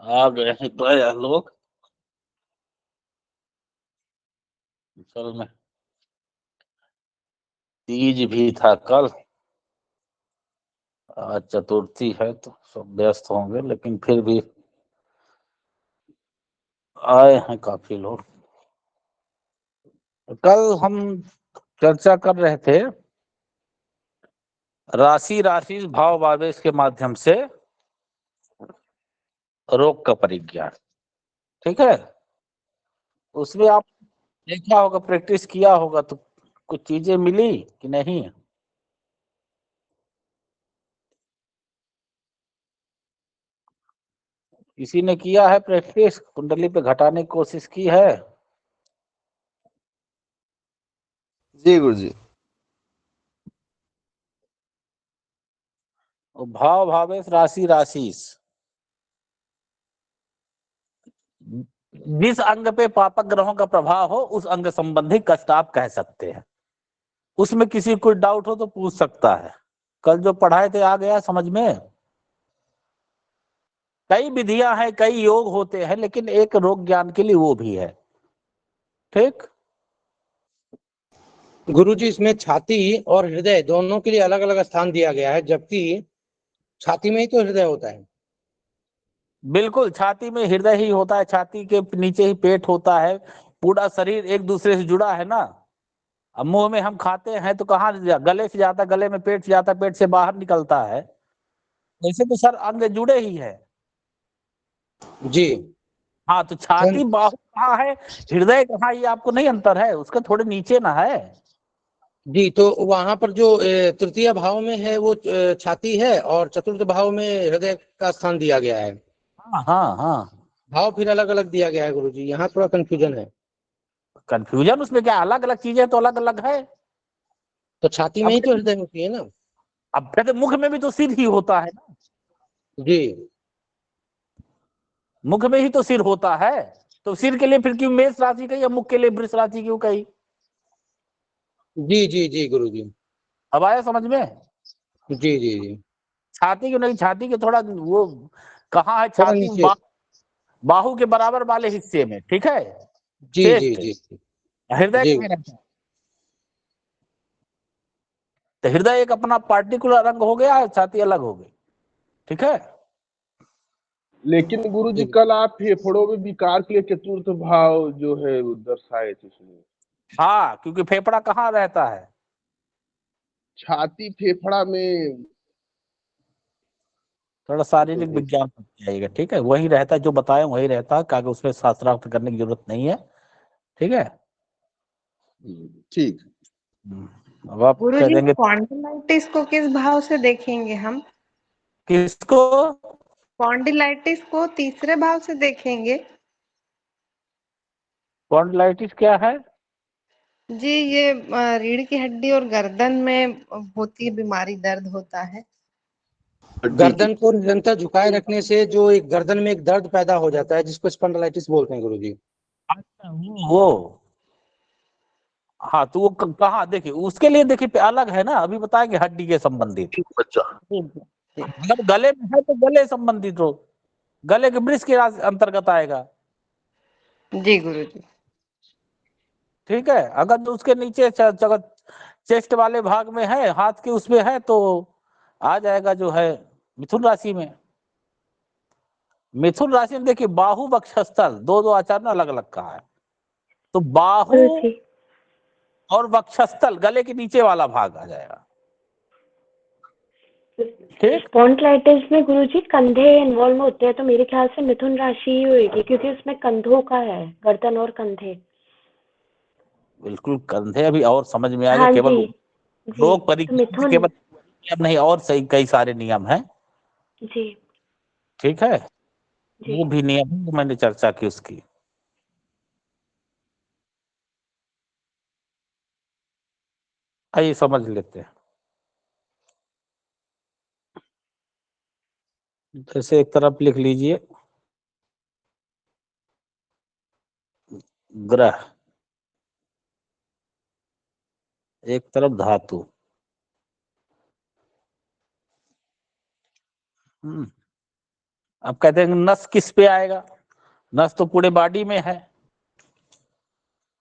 आ गए हैं तो यार लोग असल में तीज भी था कल, आज चतुर्थी है तो सब व्यस्त होंगे, लेकिन फिर भी आए हैं काफी लोग। कल हम चर्चा कर रहे थे राशि राशि भाव आवेश के माध्यम से रोग का परिज्ञान। ठीक है, उसमें आप देखा होगा, प्रैक्टिस किया होगा तो कुछ चीजें मिली कि नहीं? किसी ने किया है प्रैक्टिस, कुंडली पे घटाने की कोशिश की है? जी गुरुजी। भाव भावेश राशि राशि जिस अंग पे पापक ग्रहों का प्रभाव हो उस अंग संबंधी कष्ट आप कह सकते हैं। उसमें किसी को डाउट हो तो पूछ सकता है। कल जो पढ़ाए थे आ गया समझ में? कई विधियां हैं, कई योग होते हैं, लेकिन एक रोग ज्ञान के लिए वो भी है। ठीक। गुरुजी, इसमें छाती और हृदय दोनों के लिए अलग अलग स्थान दिया गया है, जबकि छाती में ही तो हृदय होता है। बिल्कुल, छाती में हृदय ही होता है, छाती के नीचे ही पेट होता है, पूरा शरीर एक दूसरे से जुड़ा है ना। अब मुंह में हम खाते हैं तो कहाँ गले से जाता, गले में पेट से जाता, पेट से बाहर निकलता है। वैसे तो सर अंग जुड़े ही है। जी हाँ, तो छाती बाहु कहाँ है, हृदय कहाँ, ये आपको नहीं अंतर है? उसके थोड़े नीचे ना है। जी, तो वहां पर जो तृतीय भाव में है वो छाती है, और चतुर्थ भाव में हृदय का स्थान दिया गया है। हाँ हाँ हाँ। भाव फिर अलग अलग दिया गया है गुरुजी, यहाँ थोड़ा कंफ्यूजन है। कंफ्यूजन उसमें क्या, अलग अलग चीजें तो अलग अलग है। तो छाती में अब ही तो हृदय होती है ना। अब फिर मुख में भी तो सिर ही होता है ना। जी मुख में ही तो सिर होता है, तो सिर के लिए फिर क्यों मेष राशि कही या मुख के लिए वृष राशि क्यों कही? जी जी जी गुरुजी। अब आया समझ में? जी जी जी। छाती क्यों नहीं, छाती के थोड़ा वो कहाँ है, थोड़ा छाती नीचे। बाहु के बराबर वाले हिस्से में। ठीक है, जी जी चेस्ट। जी हृदय जी। कहाँ रहता है? तो हृदय एक अपना पार्टिकुलर अंग हो गया, छाती अलग हो गई। ठीक है। लेकिन गुरुजी कल आप फेफड़ों में विकार के लिए चतुर्थ भाव जो है वो दर्शाए थे उसमें। हाँ, क्योंकि फेफड़ा कहाँ रहता है? छाती फेफड़ा में। थोड़ा शारीरिक विज्ञान जाइएगा। ठीक है, वही रहता है जो बताए वही रहता है, क्या उसमें शास्त्रार्थ करने की जरूरत नहीं है। ठीक है। ठीक। अब आप कह गुरुजी, देंगे स्पॉन्डिलाइटिस को किस भाव से देखेंगे हम? किसको? स्पॉन्डिलाइटिस को तीसरे भाव से देखेंगे। स्पॉन्डिलाइटिस क्या है? जी, ये रीढ़ की हड्डी और गर्दन में होती है बीमारी, दर्द होता है। गर्दन को निरंतर झुकाए रखने से जो एक गर्दन में एक दर्द पैदा हो जाता है, जिसको स्पॉन्डिलाइटिस बोलते हैं गुरुजी। अच्छा, वो हाँ, तो वो कहाँ देखिए, उसके लिए देखिए अलग है ना, अभी बताएंगे हड्डी के संबंधित। बच्चा। अगर गले में है तो गले संबंधित हो, गले के वृष के अंतर्गत आएगा। जी गुरुजी। ठीक है, अगर तो उसके नीचे चेस्ट वाले भाग में है, हाथ के उसमें है, तो आ जाएगा जो है मिथुन राशि में। मिथुन राशि में देखिए बाहु वक्षस्थल दो दो आचार में अलग अलग कहा है, तो बाहु और वक्षस्थल गले के नीचे वाला भाग आ जाएगा। ठीक। स्पॉन्डिलाइटिस में गुरुजी कंधे इन्वॉल्व होते हैं, तो मेरे ख्याल से मिथुन राशि ही होगी, क्योंकि उसमें कंधों का है, गर्दन और कंधे। बिल्कुल, कंधे अभी और समझ में आएगा। हाँ केवल जी जी, रोग तो परिज्ञान मिथुन। केवल नियम नहीं, और सही कई सारे नियम हैं। जी ठीक है, जी। वो भी नियम है, मैंने चर्चा की उसकी। आइए समझ लेते हैं। जैसे एक तरफ लिख लीजिए ग्रह, एक तरफ धातु, अब कहते हैं नस किस पे आएगा, नस तो पूरे बॉडी में है,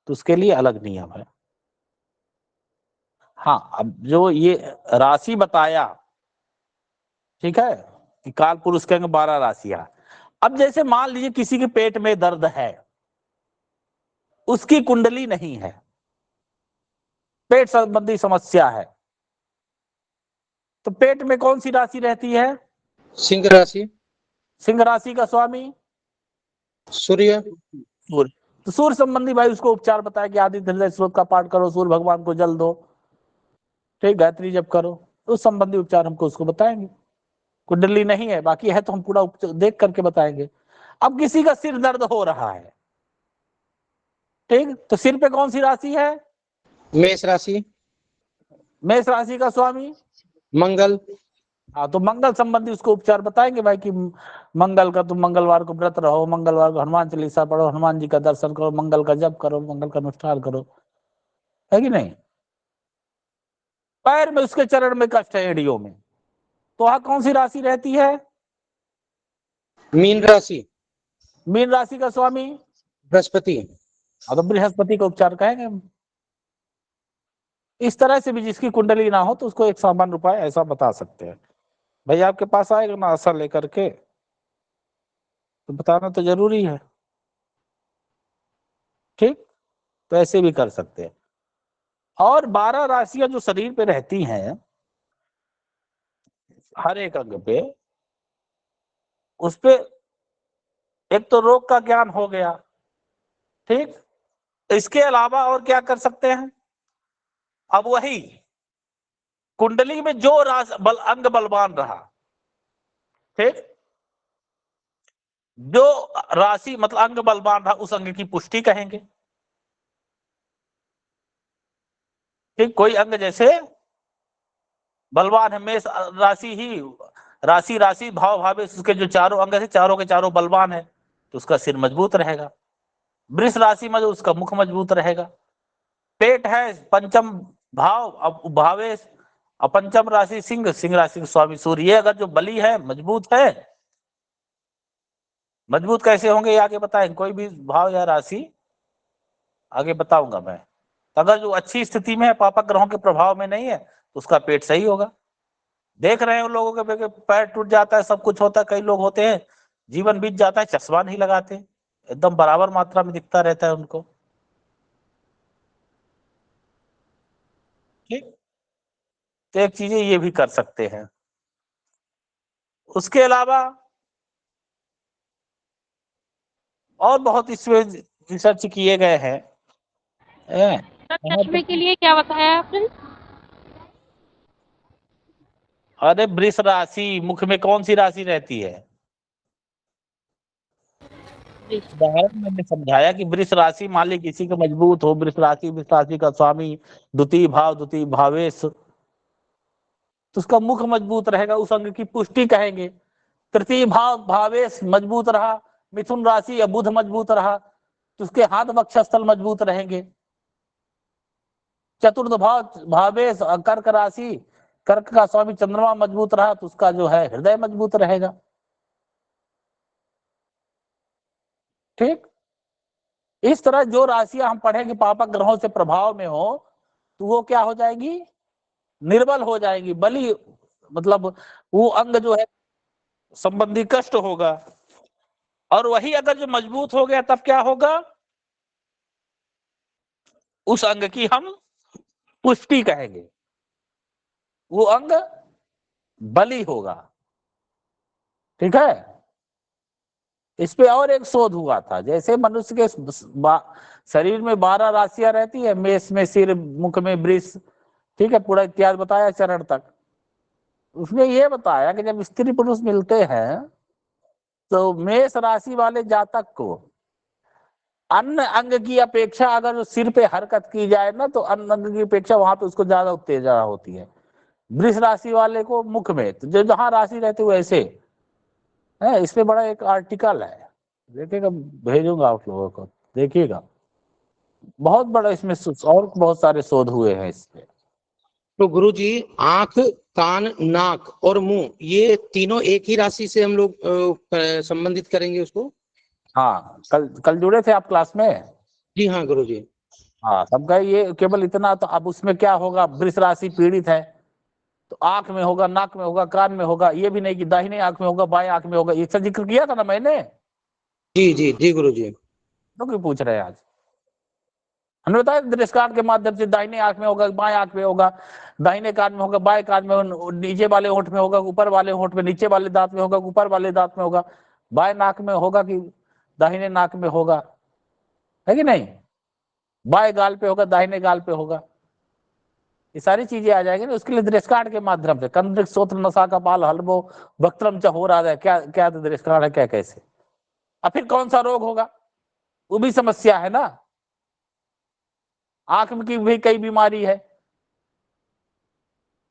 तो उसके लिए अलग नियम है। हाँ, अब जो ये राशि बताया, ठीक है, कि काल पुरुष के अंग 12 राशियां। अब जैसे मान लीजिए किसी के पेट में दर्द है, उसकी कुंडली नहीं है, पेट संबंधी समस्या है, तो पेट में कौन सी राशि रहती है? सिंह राशि। सिंह राशि का स्वामी सूर्य। सूर्य। तो सूर्य संबंधी भाई उसको उपचार बताया कि आदित्य हृदय स्रोत का पाठ करो, सूर्य भगवान को जल दो, ठीक, गायत्री जप करो, उस संबंधी उपचार हमको उसको बताएंगे। कुंडली नहीं है, बाकी है तो हम पूरा देख करके बताएंगे। अब किसी का सिर दर्द हो रहा है, ठीक, तो सिर पे कौन सी राशि है? मेष राशि। मेष राशि का स्वामी मंगल। हाँ, तो मंगल संबंधी उसको उपचार बताएंगे भाई कि मंगल का तुम मंगलवार को व्रत रहो, मंगलवार को हनुमान चालीसा पढ़ो, हनुमान जी का दर्शन करो, मंगल का जप करो, मंगल का अनुष्ठान करो, है कि नहीं। पैर में उसके चरण में कष्ट है, एड़ियों में, तो वहां कौन सी राशि रहती है? मीन राशि। मीन राशि का स्वामी बृहस्पति। तो बृहस्पति का उपचार कहेंगे हम। इस तरह से भी जिसकी कुंडली ना हो तो उसको एक सामान्य उपाय ऐसा बता सकते हैं। भाई आपके पास आएगा ना आशा लेकर के, तो बताना तो जरूरी है, ठीक, तो ऐसे भी कर सकते हैं। और 12 राशियां जो शरीर पे रहती हैं, हर एक अंग पे, उस पे एक तो रोग का ज्ञान हो गया, ठीक, इसके अलावा और क्या कर सकते हैं? अब वही कुंडली में जो अंग बलवान रहा, ठीक, जो राशि मतलब अंग बलवान रहा, उस अंग की पुष्टि कहेंगे, ठीक। कोई अंग जैसे बलवान है, मेष राशि ही, राशि राशि भाव भावे, उसके जो चारों अंग है चारों के चारों बलवान है, तो उसका सिर मजबूत रहेगा। वृष राशि में जो उसका मुख मजबूत रहेगा। पेट है पंचम भाव, अब भावेश, अपंचम राशि सिंह, सिंह राशि के स्वामी सूर्य, ये अगर जो बली है, मजबूत है, मजबूत कैसे होंगे ये आगे बताएंगे, कोई भी भाव या राशि आगे बताऊंगा मैं। तो अगर जो अच्छी स्थिति में है, पापक ग्रहों के प्रभाव में नहीं है, तो उसका पेट सही होगा। देख रहे हैं उन लोगों के पैर टूट जाता है, सब कुछ होता है, कई लोग होते हैं जीवन बीत जाता है, चश्मा नहीं लगाते, एकदम बराबर मात्रा में दिखता रहता है उनको, ठीक। तो एक चीजें ये भी कर सकते हैं। उसके अलावा और बहुत इसमें रिसर्च किए गए हैं। चश्मे के लिए क्या बताया आपने? अरे वृष राशि, मुख में कौन सी राशि रहती है? उदाहरण मैंने समझाया कि वृष राशि मान ली किसी का मजबूत हो, वृष राशि का स्वामी द्वितीय भाव, द्वितीय भावेश, तो उसका मुख मजबूत रहेगा, उस अंग की पुष्टि कहेंगे। तृतीय भाव भावेश मजबूत रहा, मिथुन राशि या बुध मजबूत रहा, तो उसके हाथ वक्षस्थल मजबूत रहेंगे। चतुर्थ भाव भावेश कर्क राशि, कर्क का स्वामी चंद्रमा मजबूत रहा, तो उसका जो है हृदय मजबूत रहेगा, ठीक। इस तरह जो राशियां हम पढ़ेंगे पापक ग्रहों से प्रभाव में हो, तो वो क्या हो जाएगी? निर्बल हो जाएंगी, बली, मतलब वो अंग जो है संबंधी कष्ट होगा। और वही अगर जो मजबूत हो गया तब क्या होगा? उस अंग की हम पुष्टि कहेंगे, वो अंग बली होगा, ठीक है। इस पे और एक शोध हुआ था, जैसे मनुष्य के शरीर में 12 राशियां रहती है, मेष में सिर, मुख में वृष, ठीक है, पूरा इत्यादि बताया चरण तक। उसने ये बताया कि जब स्त्री पुरुष मिलते हैं तो मेष राशि वाले जातक को अन्य अंग की अपेक्षा अगर सिर पे हरकत की जाए ना, तो अन्य अंग की अपेक्षा वहां पे उसको ज्यादा उत्तेजना होती है। वृष राशि वाले को मुख में, तो जो जहां राशि रहती है वैसे है। इस पे बड़ा एक आर्टिकल है, देखिएगा, भेजूंगा आप लोगों को, देखिएगा, बहुत बड़ा इसमें और बहुत सारे शोध हुए हैं इस पे। तो गुरुजी आंख कान, नाक और मुंह, ये तीनों एक ही राशि से हम लोग संबंधित करेंगे उसको। हाँ, कल जुड़े थे आप क्लास में। जी हाँ गुरुजी। हाँ, सबका ये केवल इतना। तो अब उसमें क्या होगा, वृष राशि पीड़ित है तो आंख में होगा, नाक में होगा, कान में होगा। ये भी नहीं कि दाहिने आंख में होगा, बाएं आंख में होगा। ये सब जिक्र किया था ना मैंने। जी जी जी गुरुजी। तो क्यों पूछ रहे हैं आज? हमने बताया दृष्टांत के माध्यम से, दाहिने आंख में होगा, बाएं आंख में होगा, दाहिने कान में होगा, बाएं कान में, नीचे वाले होंठ में होगा, ऊपर वाले होंठ में, नीचे वाले दांत में होगा, ऊपर वाले दांत में होगा, बाएं नाक में होगा कि दाहिने नाक में होगा, है कि नहीं? बाएं गाल पे होगा, दाहिने गाल पे होगा। ये सारी चीजें आ जाएंगी ना। उसके लिए दृष्टांत के माध्यम से, कंद्रिक सोत्र नसा कपाल हल्बो वक्त्रम च हो रहा है, क्या क्या दृष्टांत है, क्या कैसे। अब फिर कौन सा रोग होगा, वो भी समस्या है ना। आंख में की भी कई बीमारी है।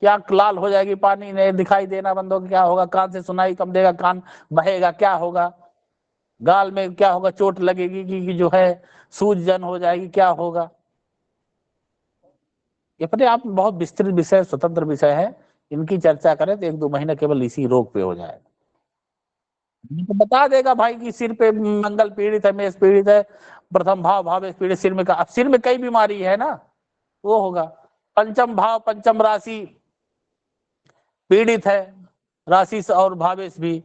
क्या आंख लाल हो जाएगी, पानी नहीं दिखाई देना बंद होगा, क्या होगा? कान से सुनाई कम देगा, कान बहेगा, क्या होगा? गाल में क्या होगा, चोट लगेगी कि जो है सूजन हो जाएगी, क्या होगा? ये अपने आप में बहुत विस्तृत विषय, स्वतंत्र विषय है। इनकी चर्चा करें तो 1-2 महीना केवल इसी रोग पे हो जाएगा। तो बता देगा भाई कि सिर पे मंगल पीड़ित है, मेष पीड़ित है, प्रथम भाव भावेश पीड़ित, सिर में का। अब सिर में कई बीमारी है ना, वो होगा। पंचम भाव, पंचम राशि पीड़ित है, राशि और भावेश भी,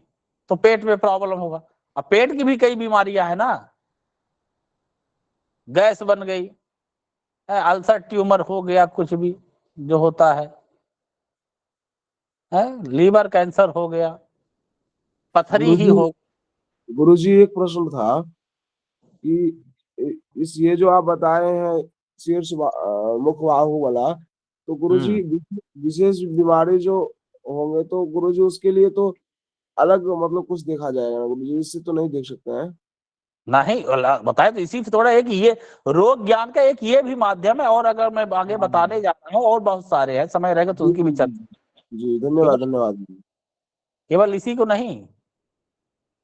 तो पेट में प्रॉब्लम होगा। अब पेट की भी कई बीमारियां है ना, गैस बन गई, अल्सर, ट्यूमर हो गया, कुछ भी जो होता है, लीवर कैंसर हो गया, पथरी ही हो। गुरुजी एक प्रश्न था कि इस ये जो आप बताए हैं शीर्ष मुख बाहु वाला, तो गुरुजी विशेष बीमारी जो होंगे तो गुरुजी उसके लिए तो अलग मतलब कुछ देखा जाएगा ना गुरुजी, इससे तो नहीं देख सकते हैं? नहीं बताए तो इसी से थोड़ा एक ये रोग ज्ञान का एक ये भी माध्यम है। और अगर मैं आगे बताने जा रहा हूँ, और बहुत सारे हैं, समय रहेगा तो उनकी भी चर्चा। जी धन्यवाद धन्यवाद। केवल इसी को नहीं,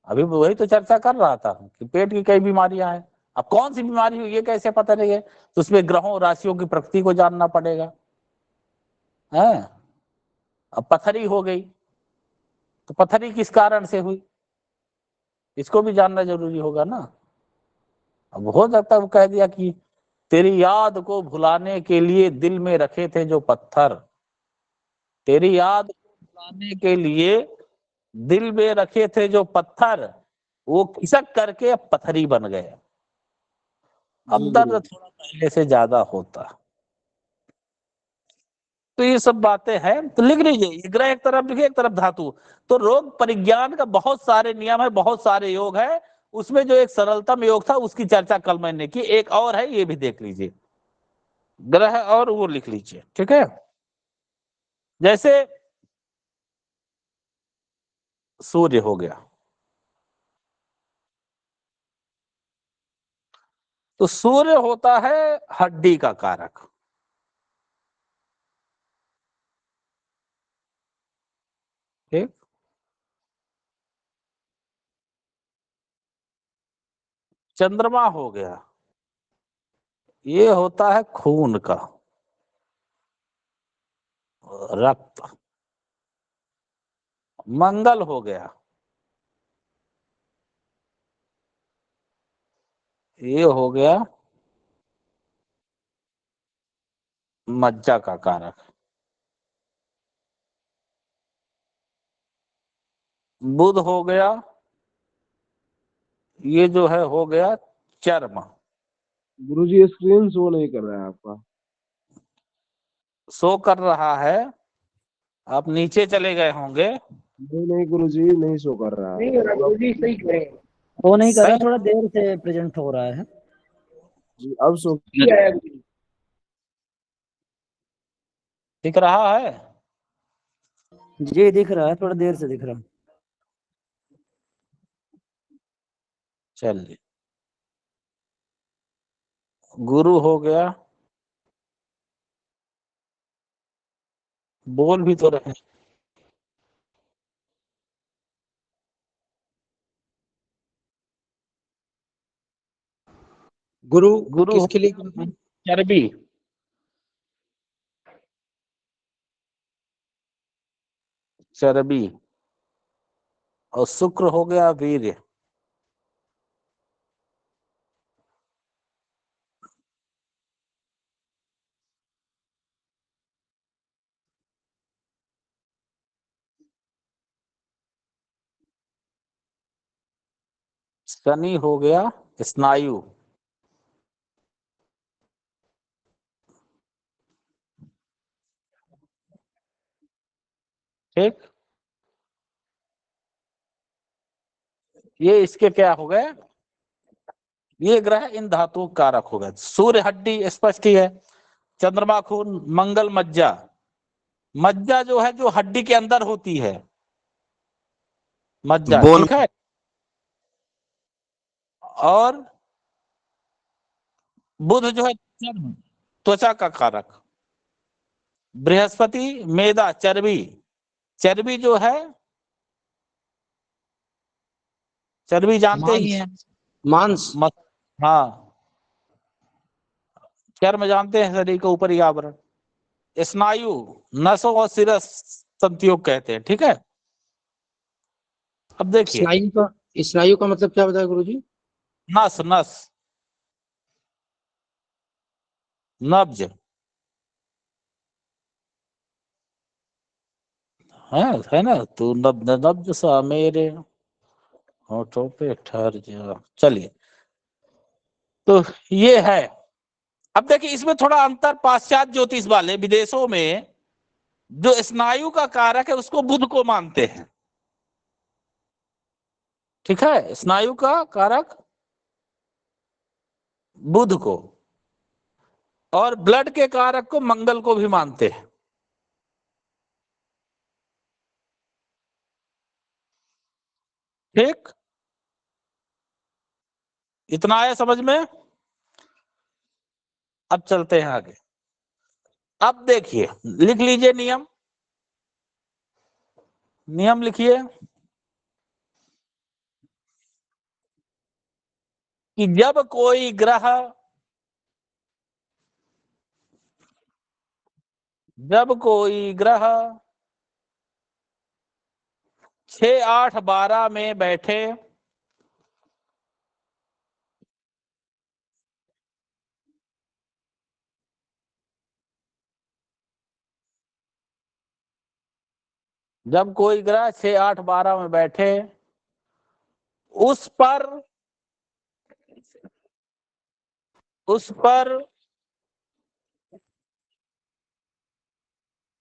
अभी वही तो चर्चा कर रहा था कि पेट की कई बीमारियां हैं। अब कौन सी बीमारी हुई ये कैसे पता लगे? तो उसमें ग्रहों राशियों की प्रकृति को जानना पड़ेगा, है। अब पथरी हो गई तो पथरी किस कारण से हुई, इसको भी जानना जरूरी होगा ना। अब हो सकता है वो कह दिया कि तेरी याद को भुलाने के लिए दिल में रखे थे जो पत्थर, तेरी याद को भुलाने के लिए दिल में रखे थे जो पत्थर, वो खिसक करके अब पथरी बन गए। अब दर्द थोड़ा पहले से ज्यादा होता। तो ये सब बातें हैं, तो लिख लीजिए। ग्रह एक तरफ लिखिए, एक तरफ धातु। तो रोग परिज्ञान का बहुत सारे नियम है, बहुत सारे योग है। उसमें जो एक सरलतम योग था उसकी चर्चा कल मैंने की। एक और है, ये भी देख लीजिए। ग्रह और वो लिख लीजिए, ठीक है। जैसे सूर्य हो गया, तो सूर्य होता है हड्डी का कारक। ठीक। चंद्रमा हो गया, ये होता है खून का, रक्त। मंगल हो गया, ये हो गया मज्जा का कारक। बुध हो गया, ये जो है हो गया चर्म। गुरुजी स्क्रीन शो नहीं कर रहा है आपका। शो कर रहा है, आप नीचे चले गए होंगे। नहीं नहीं गुरुजी नहीं शो कर रहा है। नहीं गुरुजी सही कह रहे हैं। वो नहीं कर रहा, थोड़ा देर से प्रेजेंट हो रहा है। जी अब शो दिख रहा है। जी दिख रहा है, थोड़ा देर से दिख रहा है। चलिए, गुरु हो गया, बोल भी तो रहे। गुरु गुरु किसके लिए गुरुजी? चर्बी, चर्बी, और शुक्र हो गया वीर्य। शनि हो गया स्नायु। ठीक, ये इसके क्या हो गए, ये ग्रह इन धातुओं का कारक हो गए। सूर्य हड्डी स्पष्ट ही है, चंद्रमा खून, मंगल मज्जा। मज्जा जो है जो हड्डी के अंदर होती है, मज्जा, बोन। ठीक है। और बुध जो है चर्म, त्वचा का कारक। बृहस्पति मेदा, चर्बी। चर्बी जो है, चर्बी जानते ही हैं, मांस। हाँ, चर्म जानते हैं, शरीर का ऊपरी आवरण। स्नायु नसों और शिरस संयोग कहते हैं, ठीक है। अब देखिए, स्नायु का मतलब क्या बताया गुरुजी? नस, नस, नब्ज है ना, तू नब्ज सा मेरे होठों पे ठहर जा। चलिए, तो ये है। अब देखिए, इसमें थोड़ा अंतर, पाश्चात्य ज्योतिष वाले विदेशों में जो स्नायु का कारक है उसको बुध को मानते हैं, ठीक है। स्नायु का कारक बुध को, और ब्लड के कारक को मंगल को भी मानते हैं, ठीक। इतना आया समझ में। अब चलते हैं आगे। अब देखिए, लिख लीजिए नियम, नियम लिखिए कि जब कोई ग्रह, जब कोई ग्रह 6, 8, 12 में बैठे, जब कोई ग्रह 6, 8, 12 में बैठे, उस पर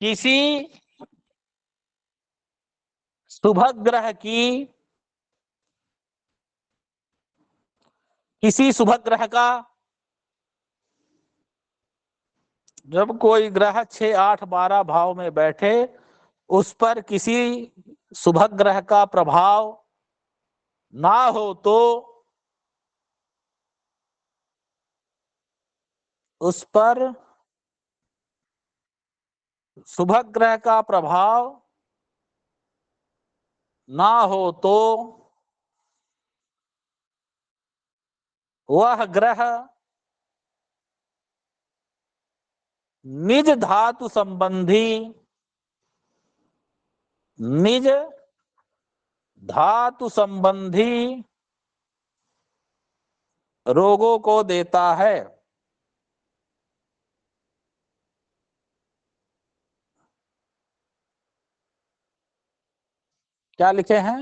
किसी शुभ ग्रह की, किसी शुभ ग्रह का, जब कोई ग्रह 6, 8, 12 भाव में बैठे, उस पर किसी शुभ ग्रह का प्रभाव ना हो तो उस पर शुभ ग्रह का प्रभाव ना हो तो वह ग्रह निज धातु संबंधी, निज धातु संबंधी रोगों को देता है। क्या लिखे हैं?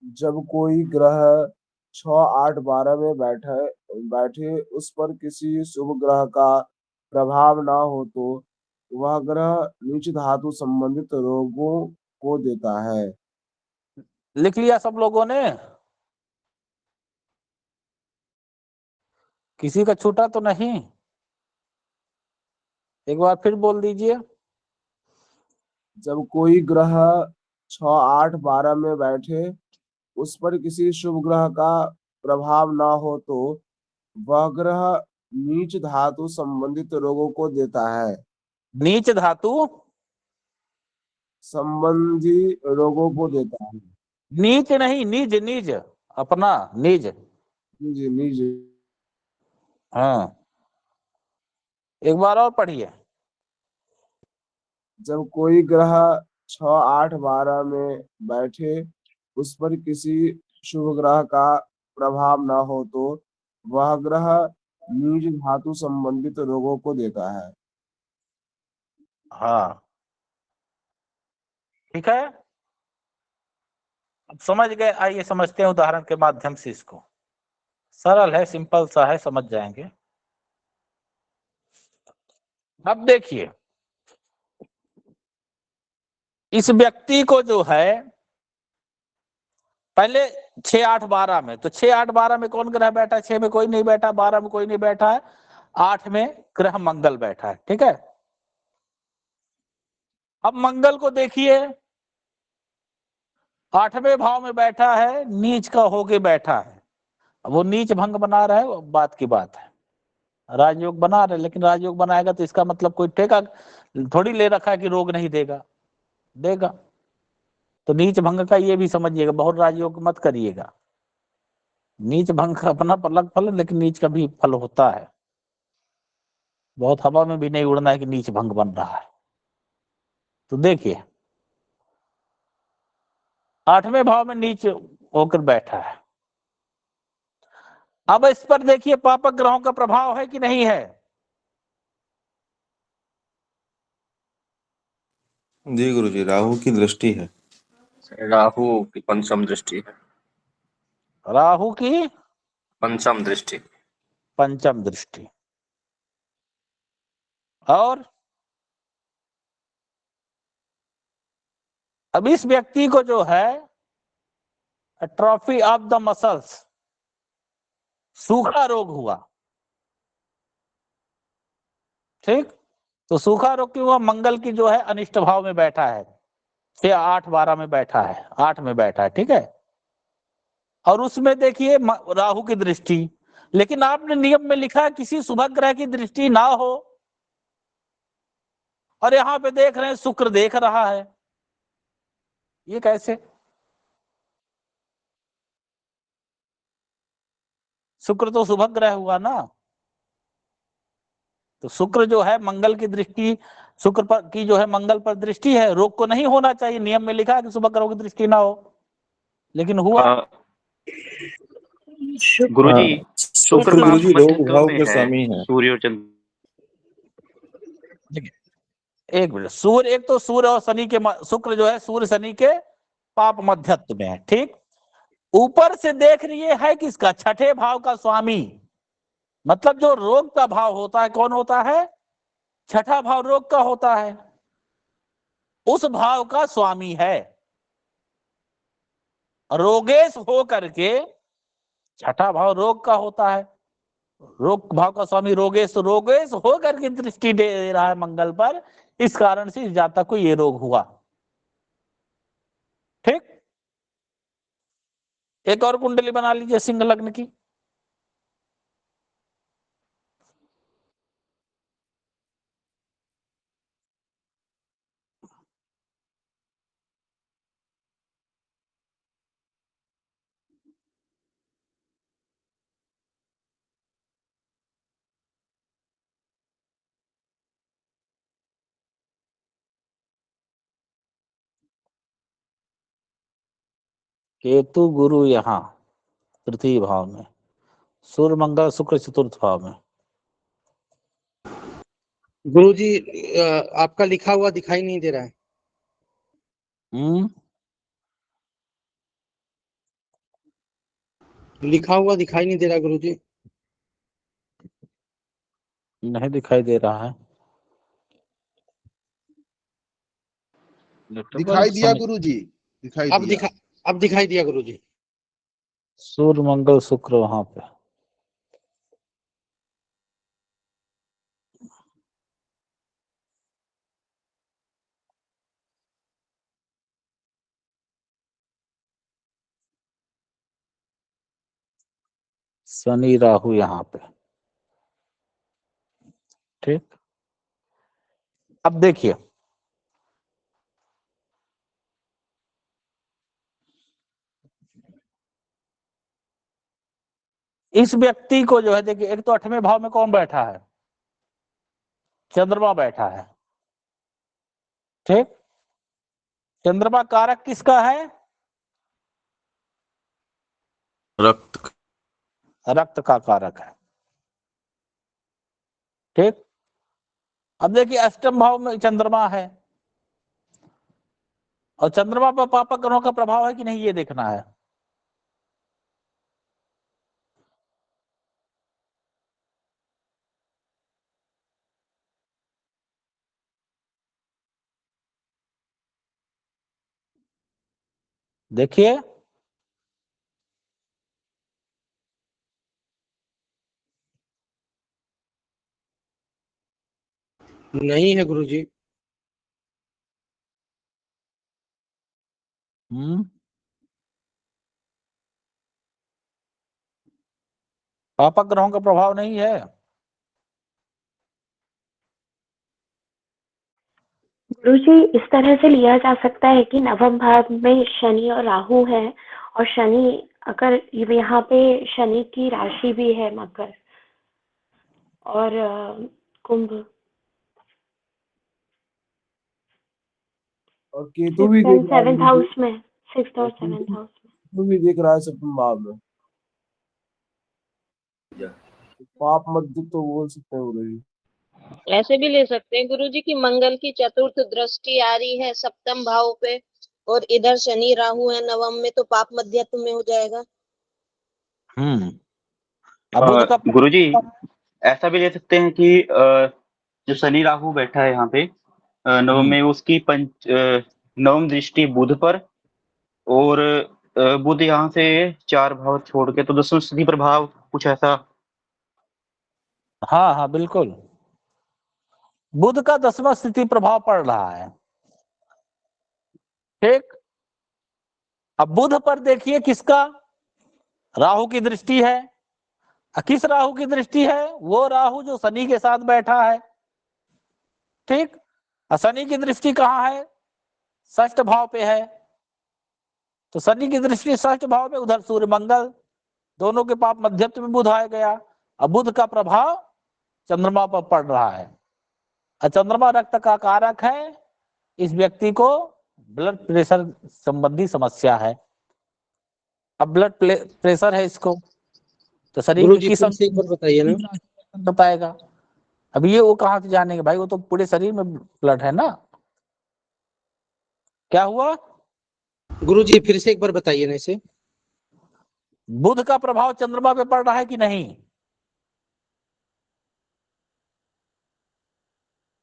जब कोई ग्रह 6, 8, 12 में बैठे उस पर किसी शुभ ग्रह का प्रभाव ना हो तो वह ग्रह नीच धातु संबंधित रोगों को देता है। लिख लिया सब लोगों ने? किसी का छूटा तो नहीं? एक बार फिर बोल दीजिए। जब कोई ग्रह 6, 8, 12 में बैठे उस पर किसी शुभ ग्रह का प्रभाव ना हो तो वह ग्रह नीच धातु संबंधित रोगों को देता है। नीच धातु संबंधी रोगों को देता है। नीच नहीं, निज, निज, अपना निज। जी नीच। हाँ, एक बार और पढ़िए। जब कोई ग्रह 6, 8, 12 में बैठे, उस पर किसी शुभ ग्रह का प्रभाव न हो तो वह ग्रह नीच धातु संबंधित रोगों को देता है। हाँ ठीक है, अब समझ गए। आइए समझते हैं उदाहरण के माध्यम से इसको। सरल है, सिंपल सा है, समझ जाएंगे। अब देखिए, इस व्यक्ति को जो है पहले 6, 8, 12 में, तो 6, 8, 12 में कौन ग्रह बैठा है? 6 में कोई नहीं बैठा, 12 में कोई नहीं बैठा है, 8 में ग्रह मंगल बैठा है। ठीक है, अब मंगल को देखिए, 8वें भाव में बैठा है, नीच का होके बैठा है। अब वो नीच भंग बना रहा है, वो बात की बात है। राजयोग बना रहे, लेकिन राजयोग बनाएगा तो इसका मतलब कोई ठेका थोड़ी ले रखा है कि रोग नहीं देगा, देगा। तो नीच भंग का ये भी समझिएगा, बहुत राजयोग मत करिएगा। नीच भंग का अपना अलग फल है, लेकिन नीच का भी फल होता है। बहुत हवा में भी नहीं उड़ना है कि नीच भंग बन रहा है। तो देखिए, 8वें भाव में नीच होकर बैठा है। अब इस पर देखिए पापक ग्रहों का प्रभाव है कि नहीं है? जी गुरुजी, राहु की दृष्टि है। राहु की पंचम दृष्टि है। राहु की पंचम दृष्टि। पंचम दृष्टि। और अब इस व्यक्ति को जो है एट्रोफी ऑफ द मसल्स, सूखा रोग हुआ। ठीक, तो सूखा रोग क्यों हुआ? मंगल की जो है अनिष्ट भाव में बैठा है, 6, 8, 12 में बैठा है, 8 में बैठा है। ठीक है, और उसमें देखिए राहु की दृष्टि, लेकिन आपने नियम में लिखा है किसी शुभ ग्रह की दृष्टि ना हो, और यहां पे देख रहे हैं शुक्र देख रहा है, ये कैसे? शुक्र तो शुभ ग्रह हुआ ना, तो शुक्र जो है मंगल की दृष्टि, शुक्र पर की जो है मंगल पर दृष्टि है, रोग को नहीं होना चाहिए। नियम में लिखा है कि शुभ ग्रहों की दृष्टि ना हो, लेकिन हुआ। गुरुजी, शुक्र पाप गुरुजी रोग मध्यत्व भाव में के है, स्वामी है। सूर्य और चंद्र। एक मिनट, सूर्य, एक तो सूर्य और शनि के, शुक्र जो है सूर्य शनि के पाप मध्यत्व में है। ठीक, ऊपर से देख रही है किसका? 6ठे भाव का स्वामी, मतलब जो रोग का भाव होता है कौन होता है? 6ठा भाव रोग का होता है, उस भाव का स्वामी है। रोगेश हो करके 6ठा भाव रोग का होता है, रोग भाव का स्वामी रोगेश, रोगेश हो करके दृष्टि दे रहा है मंगल पर, इस कारण से इस जातक को ये रोग हुआ। ठीक, एक और कुंडली बना लीजिए सिंह लग्न की। केतु गुरु यहाँ तृतीय भाव में, सूर्य मंगल शुक्र चतुर्थ भाव में। गुरुजी आपका लिखा हुआ दिखाई नहीं दे रहा है। लिखा हुआ दिखाई नहीं दे रहा गुरुजी। नहीं दिखाई दे रहा है, दिखाई दिया गुरुजी, दिखाई दिया। अब दिखाई दिया गुरुजी। सूर्य मंगल शुक्र वहां पे, शनि राहु यहाँ पे। ठीक, अब देखिए, इस व्यक्ति को जो है देखिए, एक तो 8वें भाव में कौन बैठा है? चंद्रमा बैठा है। ठीक। चंद्रमा कारक किसका है? रक्त। रक्त का कारक है। ठीक। अब देखिए अष्टम भाव में चंद्रमा है और चंद्रमा पर पापक ग्रहों का प्रभाव है कि नहीं ये देखना है। देखिए नहीं है गुरुजी। पापक ग्रहों का प्रभाव नहीं है। गुरुजी इस तरह से लिया जा सकता है कि नवम भाव में शनि और राहु है और शनि अगर यहाँ पे शनि की राशि भी है मकर और कुंभ और केतु भी देख रहा है सेवेंथ गुरुजी। हाउस में, सिक्स्थ और सेवेंथ हाउस में केतु भी देख रहा है सप्तम भाव में। पाप मध्य तो बोल सकते हैं गुरुजी। ऐसे भी ले सकते हैं गुरुजी कि मंगल की चतुर्थ दृष्टि आ रही है सप्तम भाव पे और इधर शनि राहु है नवम में, तो पाप मध्यत्व में हो जाएगा। अब बुध का गुरुजी ऐसा भी ले सकते हैं कि जो शनि राहु बैठा है यहाँ पे नवम में, उसकी नवम दृष्टि बुध पर, और बुध यहाँ से 4 भाव छोड़ के तो 10वीं स्थिति प्रभाव कुछ ऐसा। हाँ हाँ बिल्कुल, बुध का 10वां स्थिति प्रभाव पड़ रहा है। ठीक। अब बुध पर देखिए किसका? राहु की दृष्टि है। किस राहु की दृष्टि है? वो राहु जो शनि के साथ बैठा है। ठीक। शनि की दृष्टि कहाँ है? षष्ठ भाव पे है। तो शनि की दृष्टि षष्ठ भाव में, उधर सूर्य मंगल, दोनों के पाप मध्यत्व में बुध आ गया। अब बुध का प्रभाव चंद्रमा पर पड़ रहा है। चंद्रमा रक्त का कारक है। इस व्यक्ति को ब्लड प्रेशर संबंधी समस्या है। अब ब्लड प्रेशर है इसको, तो शरीर गुरुजी की फिर से एक बार बताइए ना। बताएगा। अब ये वो कहाँ से जानेंगे भाई, वो तो पूरे शरीर में ब्लड है ना। क्या हुआ? गुरुजी फिर से एक बार बताइए ना इसे। बुध का प्रभाव चंद्रमा पे पड़ रहा है कि नहीं?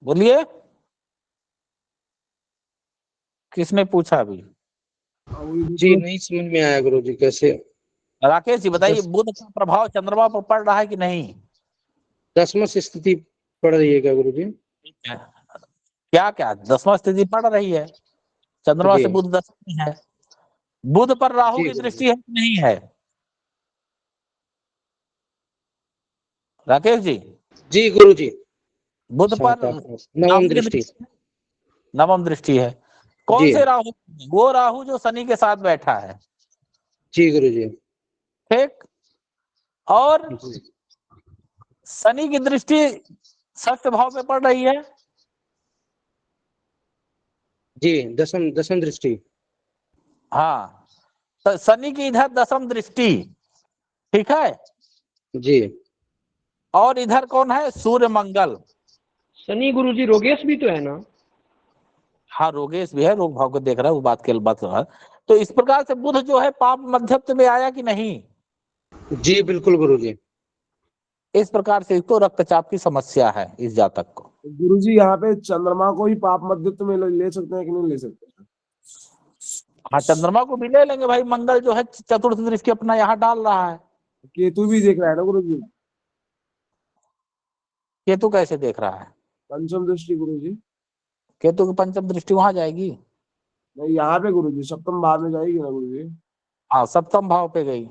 बोलिए, किसने पूछा अभी? जी नहीं समझ में आया गुरुजी, कैसे? राकेश जी बताइए, बुध का प्रभाव चंद्रमा पर पड़ रहा है कि नहीं? 10वां स्थिति पड़ रही है क्या गुरुजी? क्या क्या 10वां स्थिति पड़ रही है। चंद्रमा जी से बुध 10 में है। बुध पर राहु जी की गुरुजी। दृष्टि है कि नहीं है? राकेश जी, जी गुरुजी। बुध पर नवम राहु की दृष्टि। नवम दृष्टि है। कौन जी से राहु? वो राहु जो शनि के साथ बैठा है। जी गुरुजी। ठीक। और जी शनि की दृष्टि षष्ठ भाव में पड़ रही है। जी दसम दृष्टि। हाँ, तो शनि की इधर 10वीं दृष्टि। ठीक है। जी। और इधर कौन है? सूर्य मंगल। शनि गुरुजी रोगेश भी तो है ना? हाँ रोगेश भी है, रोग भाव को देख रहा है, वो बात कर रहा है। तो इस प्रकार से बुध जो है पाप मध्यत्व में आया कि नहीं? जी बिल्कुल गुरुजी। इस प्रकार से इसको रक्तचाप की समस्या है इस जातक को। गुरुजी यहाँ पे चंद्रमा को ही पाप मध्यत्व में ले सकते हैं कि नहीं ले सकते? हाँ चंद्रमा को भी ले लेंगे भाई, मंगल जो है चतुर्थ दृष्टि अपना यहाँ डाल रहा है। केतु भी देख रहा है ना गुरुजी? केतु कैसे देख रहा है? पंचम दृष्टि गुरुजी। केतु की पंचम दृष्टि वहां जाएगी? नहीं यहाँ पे गुरुजी सप्तम भाव में जाएगी ना गुरुजी। हाँ सप्तम भाव पे गई।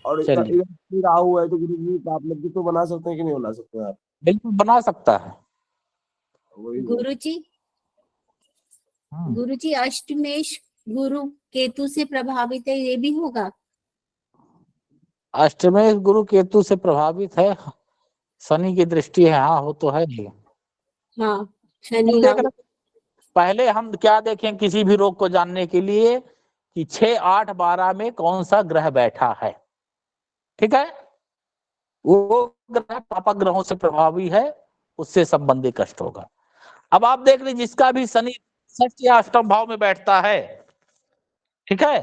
और चलिए, इधर राहु है तो गुरुजी पाप मध्यत्व तो बना सकते हैं कि नहीं बना सकते आप? बिल्कुल बना सकता है। वही गुरुजी अष्टमेश गुरु केतु से प्रभावित है, ये भी होगा? अष्टमेश गुरु केतु से प्रभावित है, शनि की दृष्टि है। हाँ हो तो है नहीं। हाँ शनि देख रहे पहले हम क्या देखें किसी भी रोग को जानने के लिए कि 6, 8, 12 में कौन सा ग्रह बैठा है। ठीक है, वो ग्रह पापा ग्रहों से प्रभावी है, उससे संबंधी कष्ट होगा। अब आप देख लीजिए जिसका भी शनि 6 या 8 भाव में बैठता है, ठीक है,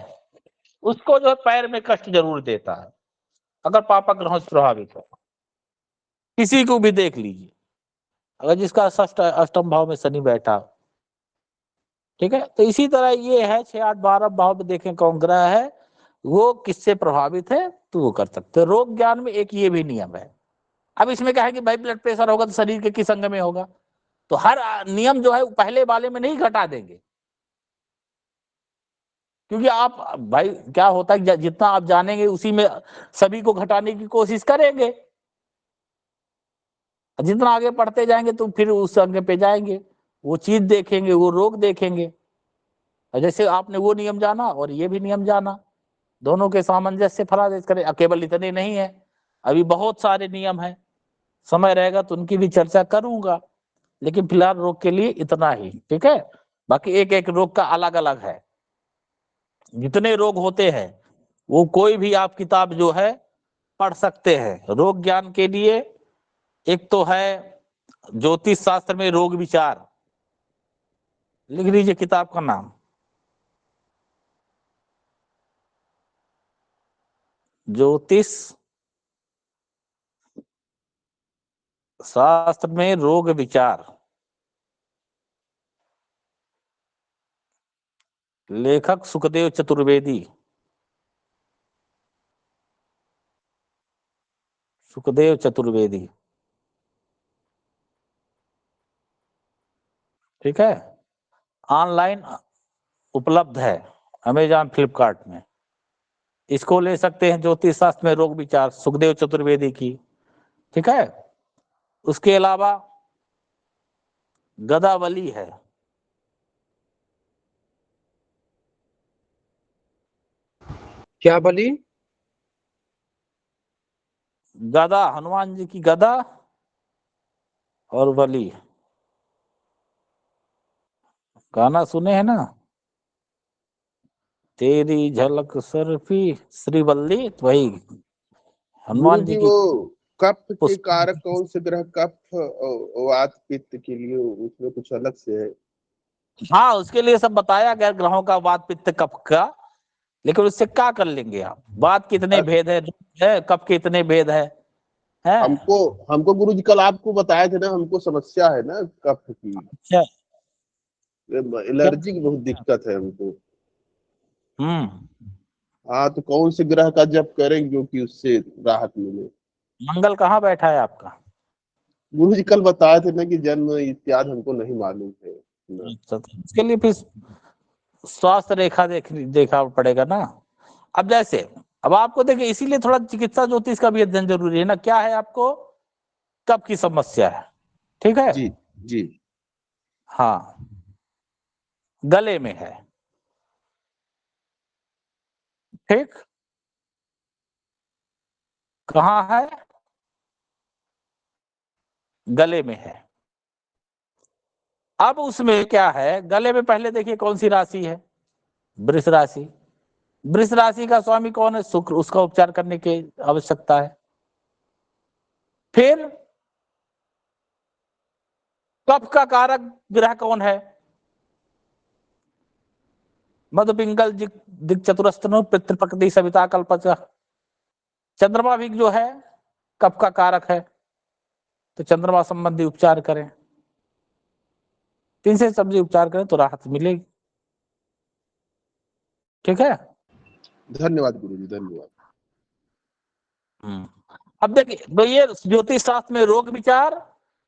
उसको जो है पैर में कष्ट जरूर देता है, अगर पापा ग्रहों से प्रभावित हो। किसी को भी देख लीजिए, अगर जिसका 6, 8 भाव में शनि बैठा, ठीक है, तो इसी तरह ये है 6, 8, 12 भाव में देखें कौन ग्रह है, वो किससे प्रभावित है तो वो कर सकते हैं। रोग ज्ञान में एक ये भी नियम है। अब इसमें क्या है कि भाई ब्लड प्रेशर होगा तो शरीर के किस अंग में होगा, तो हर नियम जो है पहले वाले में नहीं घटा देंगे, क्योंकि आप भाई क्या होता है जितना आप जानेंगे उसी में सभी को घटाने की कोशिश करेंगे, जितना आगे पढ़ते जाएंगे तो फिर उस अंग पे जाएंगे, वो चीज देखेंगे, वो रोग देखेंगे। जैसे आपने वो नियम जाना और ये भी नियम जाना, दोनों के सामंजस्य फलादेश करें। केवल इतने नहीं है, अभी बहुत सारे नियम हैं, समय रहेगा तो उनकी भी चर्चा करूंगा, लेकिन फिलहाल रोग के लिए इतना ही। ठीक है, बाकी एक एक रोग का अलग अलग है, जितने रोग होते हैं वो कोई भी आप किताब जो है पढ़ सकते हैं रोग ज्ञान के लिए। एक तो है ज्योतिष शास्त्र में रोग विचार, लिख लीजिए किताब का नाम, ज्योतिष शास्त्र में रोग विचार, लेखक सुखदेव चतुर्वेदी। सुखदेव चतुर्वेदी, ठीक है, ऑनलाइन उपलब्ध है अमेजॉन फ्लिपकार्ट में, इसको ले सकते हैं। ज्योतिष शास्त्र में रोग विचार सुखदेव चतुर्वेदी की, ठीक है। उसके अलावा गदावली है, क्या बली? गदा, हनुमान जी की गदा और बली, गाना सुने हैं ना, तेरी झलक सरफी श्रीवल्ली, तो वही गुरु हनुमान जी जी की वो कफ के पुष्प। कारक कौन से ग्रह कफ वात पित्त के लिए उसमें कुछ अलग से है? हाँ, उसके लिए सब बताया गया ग्रहों का, वात पित्त कफ का, लेकिन उससे क्या कर लेंगे आप, वात कितने भेद है, कफ के इतने भेद है। हमको हमको गुरु जी कल आपको बताए थे ना, हमको समस्या है ना कफ की, अच्छा, एलर्जी की बहुत दिक्कत है हमको। हम्म, हाँ, तो कौन से ग्रह का जप करें जो कि उससे राहत मिले? मंगल कहाँ बैठा है आपका? गुरु जी कल बताए थे ना कि जन्म इत्यादि हमको नहीं मालूम है ना। अच्छा, तो इसके लिए फिर स्वास्थ्य रेखा देखा पड़ेगा ना। अब जैसे अब आपको देखिए, इसीलिए थोड़ा चिकित्सा ज्योतिष का भी अध्ययन जरूरी है ना। क्या है आपको, कब की समस्या है, ठीक है, जी जी। हाँ, गले में है, ठीक, कहाँ है, गले में है। अब उसमें क्या है, गले में पहले देखिए कौन सी राशि है, वृष राशि। वृष राशि का स्वामी कौन है, शुक्र, उसका उपचार करने की आवश्यकता है। फिर कफ का कारक ग्रह कौन है, मधु पिंगल दिक चतुरस्तनु पितृपक्ति सविता कल्पच। चंद्रमा भी जो है कफ का कारक है, तो चंद्रमा संबंधी उपचार करें, 3 से सब्जी उपचार करें तो राहत मिलेगी। ठीक है, धन्यवाद गुरु जी, धन्यवाद। अब देखिए, तो ये ज्योतिष शास्त्र में रोग विचार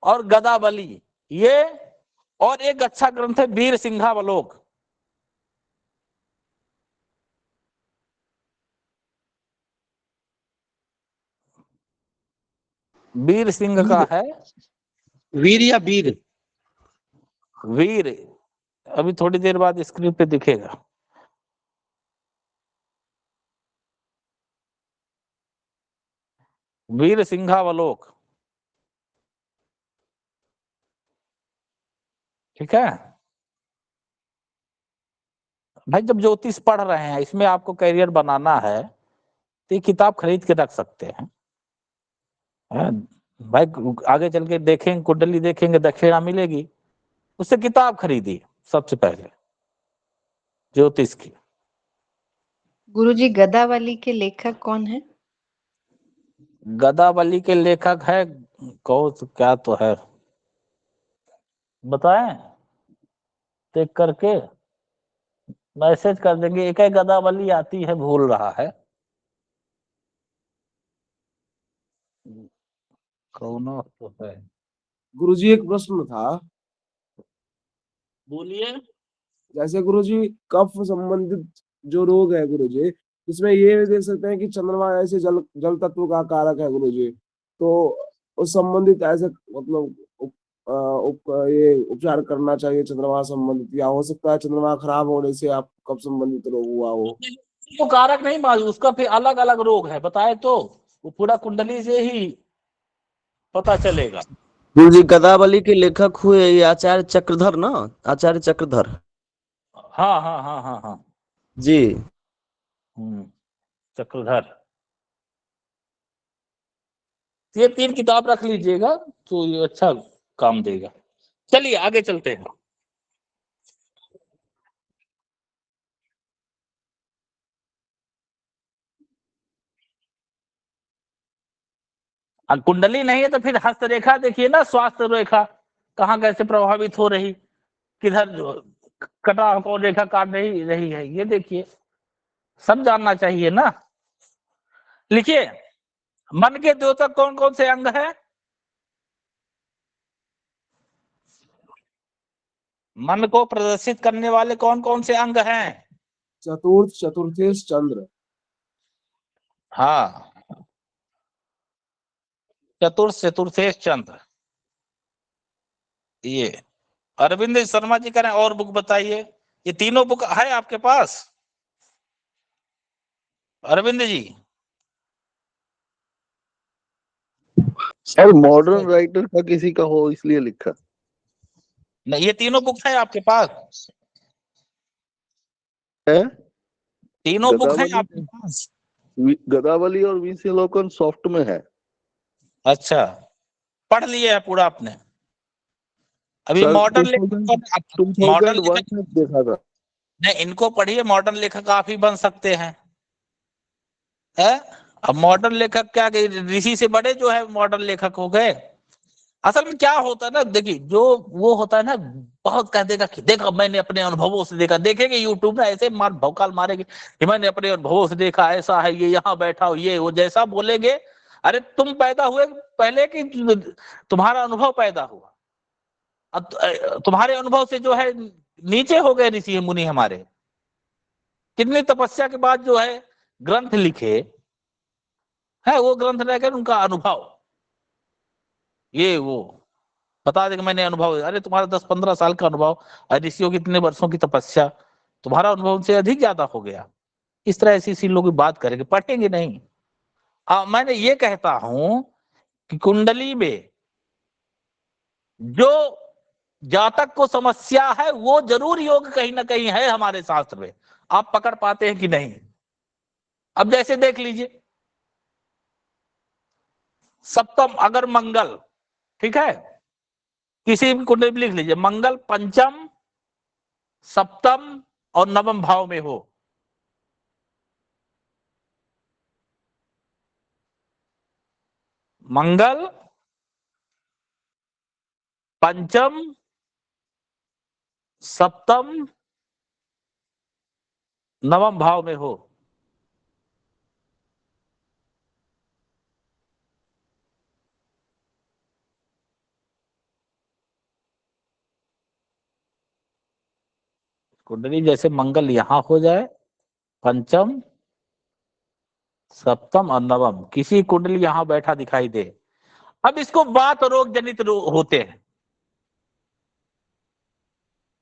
और गदावली, ये, और एक अच्छा ग्रंथ है वीर सिंहावलोक। वीर सिंह का है, वीर या वीर? वीर, अभी थोड़ी देर बाद स्क्रीन पे दिखेगा। वीर सिंहावलोक, ठीक है। भाई जब ज्योतिष पढ़ रहे हैं, इसमें आपको करियर बनाना है, तो ये किताब खरीद के रख सकते हैं। भाई आगे चल के देखेंगे, कुंडली देखेंगे, दक्षिणा मिलेगी, उससे किताब खरीदी सबसे पहले ज्योतिष की। गुरुजी गदावली के लेखक कौन है? गदावली के लेखक है कौन, क्या तो है बताएं, देख करके मैसेज कर देंगे। एक गदावली आती है, भूल रहा है कौन तो है। गुरुजी एक प्रश्न था, बोलिए। जैसे गुरुजी कफ संबंधित जो रोग है गुरुजी, इसमें ये भी देख सकते हैं कि चंद्रमा ऐसे जल जल तत्व का कारक है गुरुजी, तो उस संबंधित ऐसे मतलब ये उपचार करना चाहिए चंद्रमा संबंधित, या हो सकता है चंद्रमा खराब होने से आप कफ संबंधित रोग हुआ हो? वो कारक नहीं मालूम, उसका फिर अलग अलग रोग है, बताए तो वो पूरा कुंडली से ही पता चलेगा। गुरु जी गदावली के लेखक हुए ये आचार्य चक्रधर ना, आचार्य चक्रधर। हाँ हाँ हाँ हाँ हाँ जी। चक्रधर। ये 3 किताब रख लीजिएगा तो ये अच्छा काम देगा। चलिए आगे चलते हैं। कुंडली नहीं है तो फिर हस्तरेखा देखिए ना, स्वास्थ्य रेखा कहाँ कैसे प्रभावित हो रही, किधर कटा कौन रेखा काट रही है, ये देखिए, सब जानना चाहिए ना। लिखिए, मन के द्योतक कौन कौन से अंग है? मन को प्रदर्शित करने वाले कौन कौन से अंग हैं? चतुर्थ चतुर्थेश चंद्र। हाँ, चतुर्थेश चंद्र। ये अरविंद शर्मा जी करें, और बुक बताइए। ये तीनों बुक है आपके पास Arvind ji? Sir modern writer का किसी का हो इसलिए लिखा। नहीं, ये तीनों बुक है आपके पास? है तीनों बुक है आपके पास? गदावली और विषयावलोकन सॉफ्ट में है। अच्छा, पढ़ लिए है पूरा आपने? अभी सर मॉडर्न 2001 में देखा था। नहीं, इनको पढ़िए, मॉडर्न लेखक आप ही बन सकते हैं। अब मॉडर्न लेखक क्या, ऋषि से बड़े जो है मॉडर्न लेखक हो गए। असल में क्या होता है ना, देखिए जो वो होता है ना, बहुत कह देगा कि देखो मैंने अपने अनुभवों से देखा, देखेंगे यूट्यूब में ऐसे मार भौकाल मारेंगे कि मैंने अपने अनुभवों से देखा, ऐसा है, ये यहाँ बैठा हो, ये वो जैसा बोलेंगे। अरे तुम पैदा हुए पहले कि तुम्हारा अनुभव पैदा हुआ? अब तुम्हारे अनुभव से जो है नीचे हो गए ऋषि मुनि हमारे, कितनी तपस्या के बाद जो है ग्रंथ लिखे है, वो ग्रंथ लेकर उनका अनुभव ये वो बता दे कि मैंने अनुभव। अरे तुम्हारा 10-15 साल का अनुभव और ऋषियों की इतने वर्षों की तपस्या, तुम्हारा अनुभव उनसे अधिक ज्यादा हो गया। इस तरह ऐसी लोग बात करेंगे, पढ़ेंगे नहीं। मैंने ये कहता हूं कि कुंडली में जो जातक को समस्या है वो जरूर योग कहीं ना कहीं है हमारे शास्त्र में, आप पकड़ पाते हैं कि नहीं? अब जैसे देख लीजिए, सप्तम अगर मंगल, ठीक है, किसी भी कुंडली में लिख लीजिए मंगल पंचम, सप्तम और नवम भाव में हो, मंगल पंचम सप्तम नवम भाव में हो, कुंडली जैसे मंगल यहां हो जाए, पंचम सप्तम और नवम, किसी कुंडली यहां बैठा दिखाई दे, अब इसको वात रोग जनित होते हैं,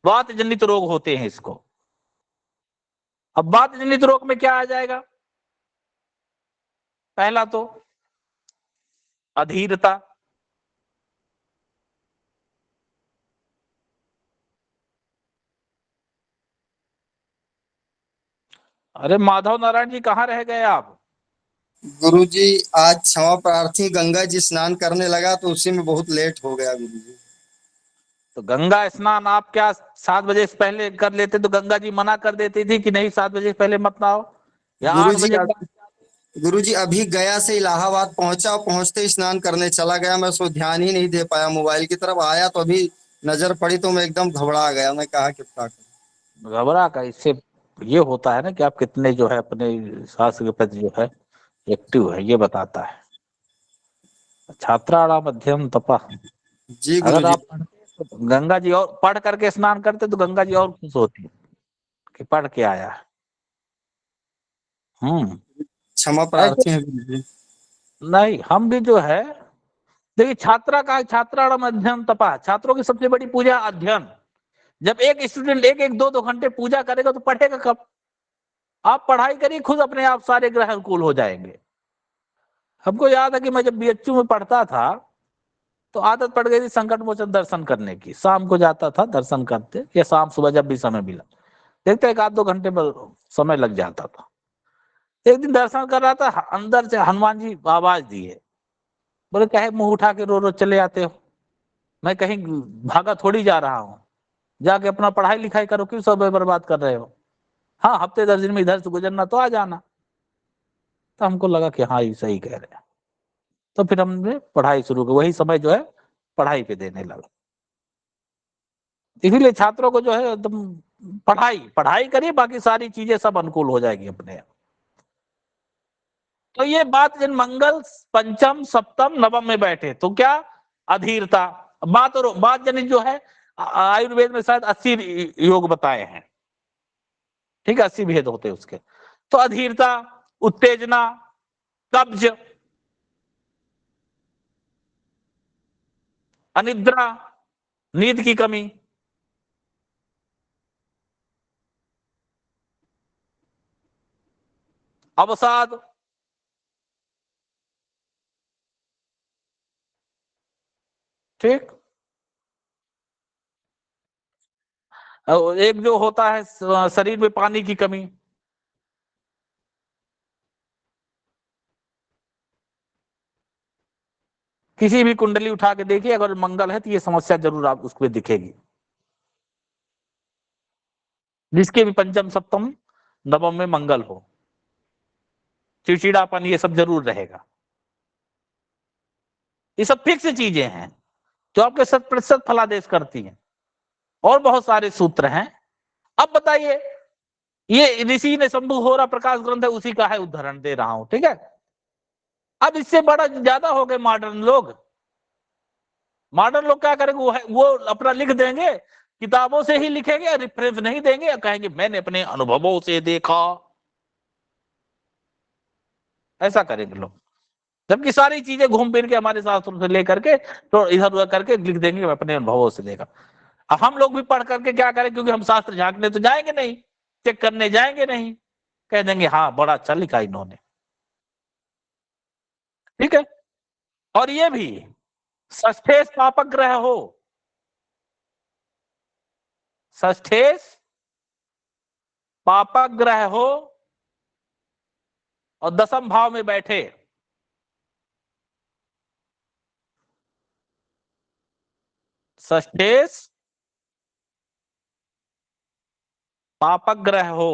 वात जनित रोग होते हैं इसको। अब वात जनित रोग में क्या आ जाएगा? पहला तो अधीरता, अरे माधव नारायण जी कहाँ रह गए आप? गुरुजी आज क्षमा प्रार्थी गंगा जी स्नान करने लगा तो उसी में बहुत लेट हो गया गुरुजी। तो गंगा स्नान आप क्या 7 बजे से पहले कर लेते तो गंगा जी मना कर देती थी कि नहीं 7 बजे से पहले मत नहाओ, या 8 बजे के बाद? गुरुजी अभी गया से इलाहाबाद पहुंचा, पहुंचते ही स्नान करने चला गया, मैं उसको ध्यान ही नहीं दे पाया, मोबाइल की तरफ आया तो अभी नजर पड़ी तो मैं एकदम घबरा गया, मैं कहा कि क्या करूं। घबरा का इससे ये होता है ना कि आप कितने जो है अपने शास्त्र के प्रति जो है एक्टिव है, ये बताता है। छात्राणा मध्यम तपा। जी अगर गुरुजी। आप पढ़ते तो गंगा जी और पढ़ करके स्नान करते तो गंगा जी और खुश होती कि पढ़ के आया है। क्षमा प्रार्थी है गुरुजी। नहीं, हम भी जो है देखिए छात्रा का छात्राणाम अध्ययन तपा, छात्रों की सबसे बड़ी पूजा अध्ययन। जब एक स्टूडेंट एक 2 घंटे पूजा करेगा तो पढ़ेगा कब? आप पढ़ाई करिए, खुद अपने आप सारे ग्रह अनुकूल हो जाएंगे। हमको याद है कि मैं जब बीएचयू में पढ़ता था तो आदत पड़ गई थी संकट मोचन दर्शन करने की। शाम को जाता था दर्शन करते, या शाम सुबह जब भी समय मिला, देखते 1-2 घंटे में समय लग जाता था। एक दिन दर्शन कर रहा था, अंदर से हनुमान जी आवाज दिए, बोले कहे मुंह उठा के रो रो चले आते हो? मैं कहीं भागा थोड़ी जा रहा हूँ, जाके अपना पढ़ाई लिखाई करो, क्यों समय बर्बाद कर रहे हो? हाँ, हफ्ते 10 दिन में इधर से गुजरना तो आ जाना। तो हमको लगा कि हाँ ये सही कह रहे हैं, तो फिर हमने पढ़ाई शुरू की, वही समय जो है पढ़ाई पे देने लगा। इसीलिए छात्रों को जो है एकदम पढ़ाई करिए, बाकी सारी चीजें सब अनुकूल हो जाएगी अपने। तो ये बात जन मंगल पंचम सप्तम नवम में बैठे तो क्या अधीरता, बात जनित जो है आयुर्वेद में शायद 80 योग बताए हैं, ठीक है, 80 भेद होते हैं उसके। तो अधीरता, उत्तेजना, कब्ज, अनिद्रा, नींद की कमी, अवसाद, ठीक। एक जो होता है शरीर में पानी की कमी, किसी भी कुंडली उठा के देखिए, अगर मंगल है तो ये समस्या जरूर आप उसमें दिखेगी। जिसके भी पंचम सप्तम नवम में मंगल हो, चिड़चिड़ापन ये सब जरूर रहेगा। ये सब फिक्स चीजें हैं जो आपके 100% फलादेश करती हैं, और बहुत सारे सूत्र हैं। अब बताइए, ये ऋषि ने शंभु होरा प्रकाश ग्रंथ है, उसी का है उदाहरण दे रहा हूं, ठीक है। अब इससे बड़ा ज्यादा हो गए मॉडर्न लोग क्या करेंगे, वो अपना लिख देंगे, किताबों से ही लिखेंगे, रेफरेंस नहीं देंगे, या कहेंगे मैंने अपने अनुभवों से देखा, ऐसा करेंगे लोग। जबकि सारी चीजें घूम फिर के हमारे शास्त्रों से लेकर के तो इधर उधर करके लिख देंगे अपने अनुभवों से देखा। अब हम लोग भी पढ़ करके क्या करें, क्योंकि हम शास्त्र झांकने तो जाएंगे नहीं, चेक करने जाएंगे नहीं, कह देंगे हाँ बड़ा अच्छा लिखा इन्होंने, ठीक है। और ये भी षष्ठेश पापक ग्रह हो, षष्ठेश पापक ग्रह हो और 10म भाव में बैठे, षष्ठेश पापक ग्रह हो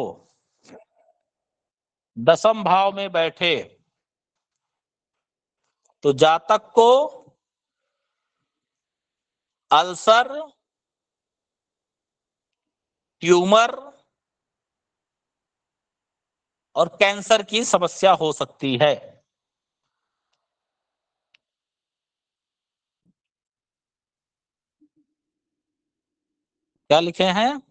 10म भाव में बैठे, तो जातक को अल्सर, ट्यूमर और कैंसर की समस्या हो सकती है। क्या लिखे हैं?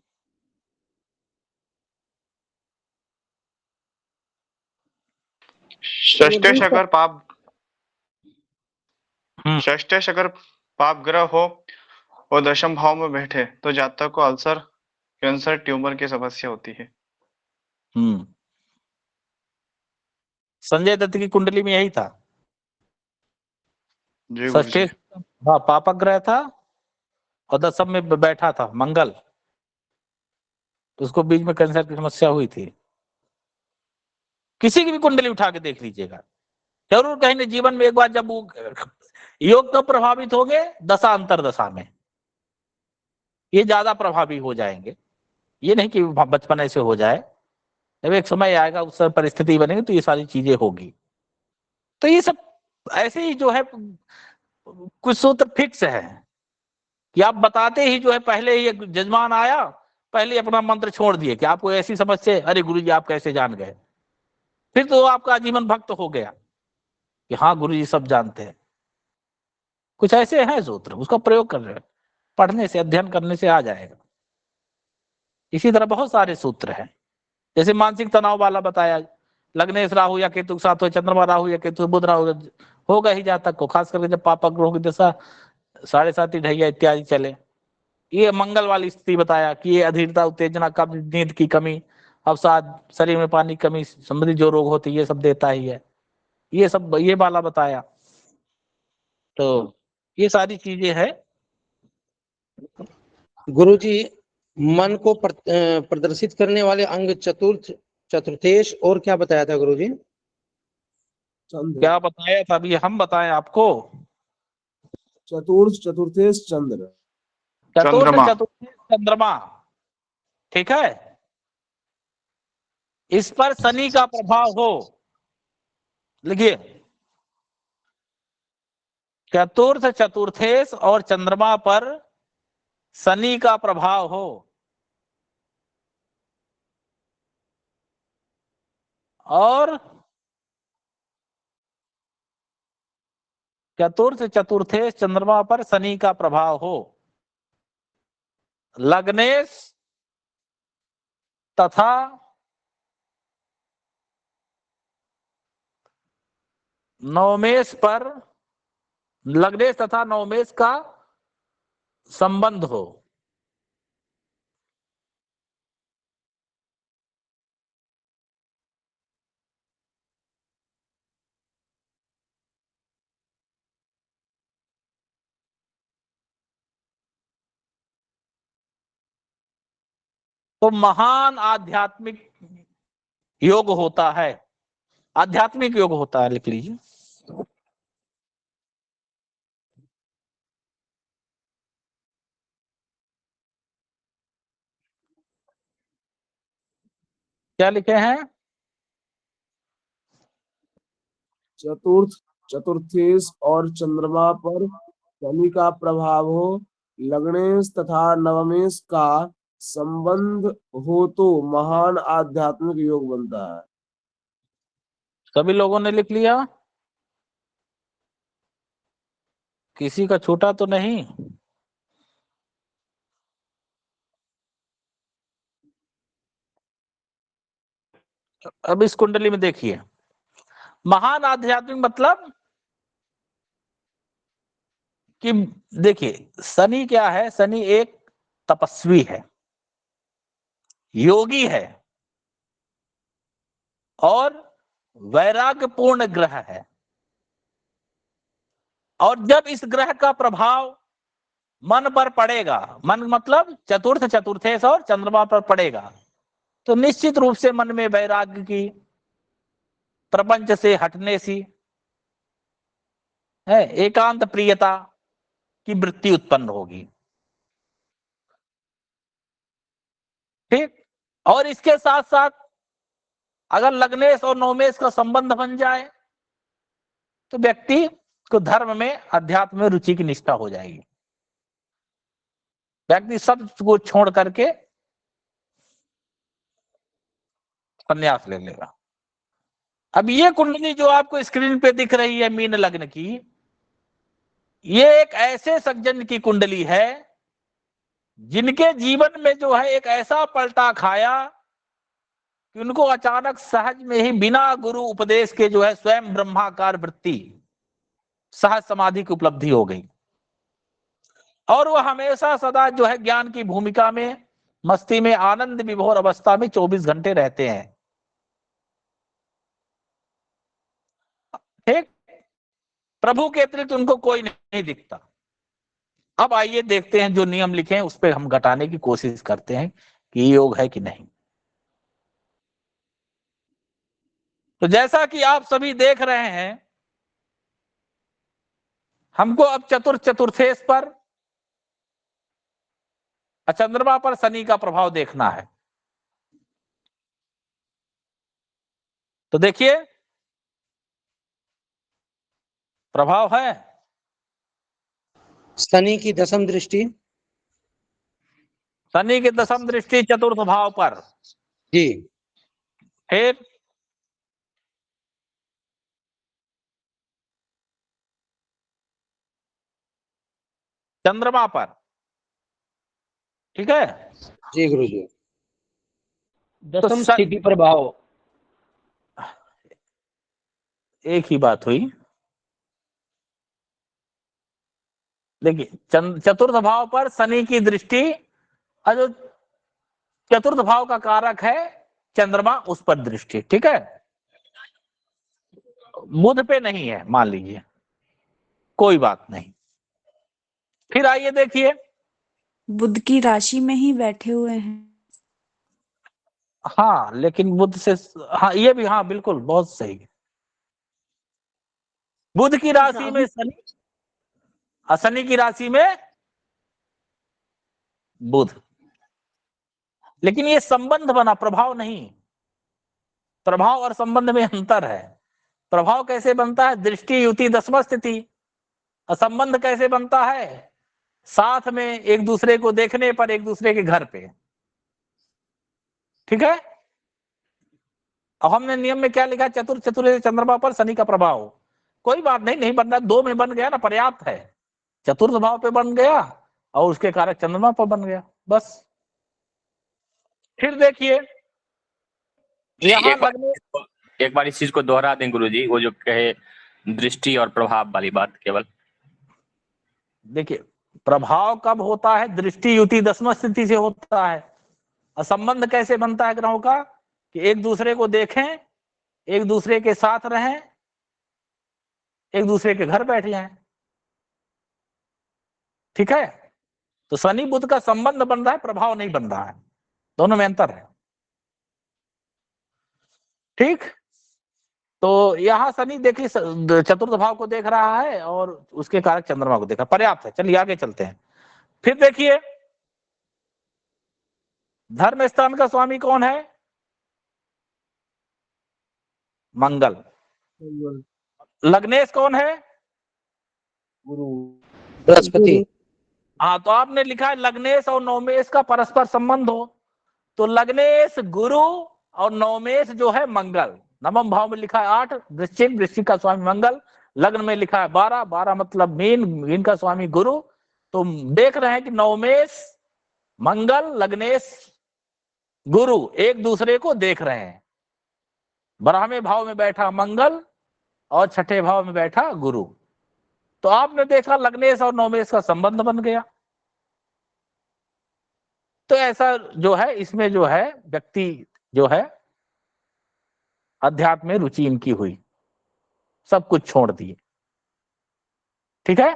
षष्ठेश अगर पाप ग्रह हो और 10म भाव में बैठे तो जातक को अल्सर, कैंसर, ट्यूमर की समस्या होती है। संजय दत्त की कुंडली में यही था, षष्ठेश हाँ पापक ग्रह था और 10म में बैठा था मंगल, तो उसको बीच में कैंसर की समस्या हुई थी। किसी की भी कुंडली उठा के देख लीजिएगा, जरूर कहीं न जीवन में एक बार जब वो योग कब प्रभावित हो गए, दशा अंतरदशा में ये ज्यादा प्रभावी हो जाएंगे। ये नहीं कि बचपन ऐसे हो जाए, जब एक समय आएगा उस समय परिस्थिति बनेगी तो ये सारी चीजें होगी। तो ये सब ऐसे ही जो है कुछ सूत्र फिक्स है कि आप बताते ही जो है पहले ही एक जजमान आया, पहले अपना मंत्र छोड़ दिए कि आपको ऐसी समझ से, अरे गुरुजी आप कैसे जान गए, फिर तो आपका आजीवन भक्त हो गया कि हाँ गुरुजी सब जानते हैं। कुछ ऐसे हैं सूत्र, उसका प्रयोग कर रहे हैं, पढ़ने से अध्ययन करने से आ जाएगा। इसी तरह बहुत सारे सूत्र हैं, जैसे मानसिक तनाव वाला बताया, लग्नेश राहु या केतु के साथ हो, चंद्रमा राहु या केतु बुध राहु होगा ही जातक को, खास करके जब पापा ग्रहों की दशा 7.5 ढैया इत्यादि चले। ये मंगल वाली स्थिति बताया कि ये अधीरता, उत्तेजना, कब्ज, नींद की कमी, अवसाद, शरीर में पानी की कमी संबंधी जो रोग होते ये सब देता ही है, ये सब ये वाला बताया। तो ये सारी चीजें हैं। गुरुजी मन को प्रदर्शित करने वाले अंग चतुर्थेश, और क्या बताया था गुरुजी? क्या बताया था अभी हम बताएं आपको? चतुर्थेश चंद्र, चतुर्थेश चंद्रमा, ठीक है। इस पर शनि का प्रभाव हो, लिखिए चतुर्थेश और चंद्रमा पर शनि का प्रभाव हो, और चतुर्थेश चंद्रमा पर शनि का प्रभाव हो, लग्नेश तथा नवमेश पर, लग्नेश तथा नवमेश का संबंध हो, तो महान आध्यात्मिक योग होता है, आध्यात्मिक योग होता है, लिख लीजिए। क्या लिखे हैं? चतुर्थेश और चंद्रमा पर शनि का प्रभाव हो, लग्नेश तथा नवमेश का संबंध हो तो महान आध्यात्मिक योग बनता है। सभी लोगों ने लिख लिया? किसी का छूटा तो नहीं? अब इस कुंडली में देखिए, महान आध्यात्मिक मतलब कि देखिए शनि क्या है, शनि एक तपस्वी है, योगी है और वैराग्यपूर्ण ग्रह है। और जब इस ग्रह का प्रभाव मन पर पड़ेगा, मन मतलब चतुर्थेश और चंद्रमा पर पड़ेगा, तो निश्चित रूप से मन में वैराग्य की, प्रपंच से हटने सी है, एकांत प्रियता की वृत्ति उत्पन्न होगी, ठीक। और इसके साथ साथ अगर लग्नेश और नवमेश का संबंध बन जाए तो व्यक्ति को धर्म में, अध्यात्म में रुचि की निष्ठा हो जाएगी, व्यक्ति सब को छोड़ करके संन्यास ले लेगा। अब ये कुंडली जो आपको स्क्रीन पे दिख रही है मीन लग्न की, ये एक ऐसे सज्जन की कुंडली है जिनके जीवन में जो है एक ऐसा पलटा खाया कि उनको अचानक सहज में ही बिना गुरु उपदेश के जो है स्वयं ब्रह्माकार वृत्ति, सहज समाधि की उपलब्धि हो गई, और वह हमेशा सदा जो है ज्ञान की भूमिका में, मस्ती में, आनंद विभोर अवस्था में 24 घंटे रहते हैं, ठीक। प्रभु के अतिरिक्त उनको कोई नहीं दिखता। अब आइए देखते हैं जो नियम लिखे हैं उस पर हम घटाने की कोशिश करते हैं कि ये योग है कि नहीं। तो जैसा कि आप सभी देख रहे हैं, हमको अब चतुर्थेश पर, चंद्रमा पर शनि का प्रभाव देखना है। तो देखिए प्रभाव है शनि की दशम दृष्टि, शनि की दशम दृष्टि चतुर्थ भाव पर। जी। फिर चंद्रमा पर, ठीक है जी गुरुजी। तो दशम स्थिति प्रभाव, एक ही बात हुई। देखिए चतुर्थ भाव पर शनि की दृष्टि, और जो चतुर्थ भाव का कारक है चंद्रमा, उस पर दृष्टि, ठीक है। बुध पे नहीं है मान लीजिए, कोई बात नहीं। फिर आइए देखिए, बुध की राशि में ही बैठे हुए हैं। हाँ लेकिन बुध से, हाँ ये भी, हाँ बिल्कुल बहुत सही है। बुध की राशि में शनि, शनि की राशि में बुध, लेकिन ये संबंध बना, प्रभाव नहीं। प्रभाव और संबंध में अंतर है। प्रभाव कैसे बनता है? दृष्टि युति दशम स्थिति। और संबंध कैसे बनता है? साथ में एक दूसरे को देखने पर, एक दूसरे के घर पे, ठीक है। अब हमने नियम में क्या लिखा? चतुर्थ चंद्रमा पर शनि का प्रभाव। कोई बात नहीं, नहीं बन रहा, 2 में बन गया ना, पर्याप्त है। चतुर्थ भाव पे बन गया और उसके कारक चंद्रमा पर बन गया, बस। फिर देखिए यहाँ लगने, एक बार इस चीज को दोहरा दें गुरुजी, वो जो कहे दृष्टि और प्रभाव वाली बात केवल। देखिए प्रभाव कब होता है? दृष्टि युति दशम स्थिति से होता है। और संबंध कैसे बनता है ग्रहों का? कि एक दूसरे को देखें, एक दूसरे के साथ रहें, एक दूसरे के घर बैठ जाएं, ठीक है। तो शनि बुध का संबंध बन रहा है, प्रभाव नहीं बन रहा है, दोनों में अंतर है, ठीक। तो यहां शनि देखिए चतुर्थ भाव को देख रहा है और उसके कारक चंद्रमा को देखा, पर्याप्त है। चलिए आगे चलते हैं। फिर देखिए धर्म स्थान का स्वामी कौन है? मंगल। लग्नेश कौन है? गुरु, बृहस्पति। हाँ, तो आपने लिखा है लग्नेश और नवमेश का परस्पर संबंध हो, तो लग्नेश गुरु और नवमेश जो है मंगल। नवम भाव में लिखा है 8, वृश्चिक, वृश्चिक का स्वामी मंगल। लग्न में लिखा है 12, 12 मतलब मीन, मीन का स्वामी गुरु। तो देख रहे हैं कि नवमेश मंगल, लग्नेश गुरु एक दूसरे को देख रहे हैं। 12वें भाव में बैठा मंगल और 6ठे भाव में बैठा गुरु। तो आपने देखा लग्नेश और नवमेश का संबंध बन गया। तो ऐसा जो है, इसमें जो है व्यक्ति जो है अध्यात्म में रुचि इनकी हुई, सब कुछ छोड़ दिए, ठीक है।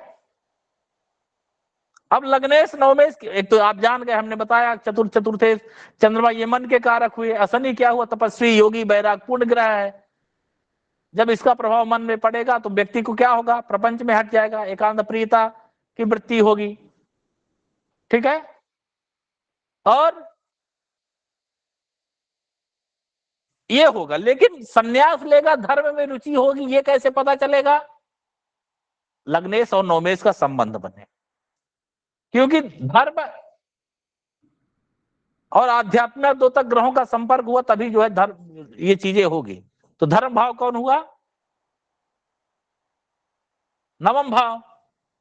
अब लग्नेश नवमेश, एक तो आप जान गए, हमने बताया चतुर्थे चंद्रमा ये मन के कारक हुए। असनी क्या हुआ? तपस्वी, योगी, बैराग, पूर्ण ग्रह है। जब इसका प्रभाव मन में पड़ेगा तो व्यक्ति को क्या होगा? प्रपंच में हट जाएगा, एकांत प्रियता की वृत्ति होगी, ठीक है। और ये होगा, लेकिन संन्यास लेगा, धर्म में रुचि होगी, ये कैसे पता चलेगा? लग्नेश और नवमेश का संबंध बने, क्योंकि धर्म और आध्यात्म दो तक ग्रहों का संपर्क हुआ, तभी जो है धर्म, ये चीजें होगी। तो धर्म भाव कौन हुआ? नवम भाव।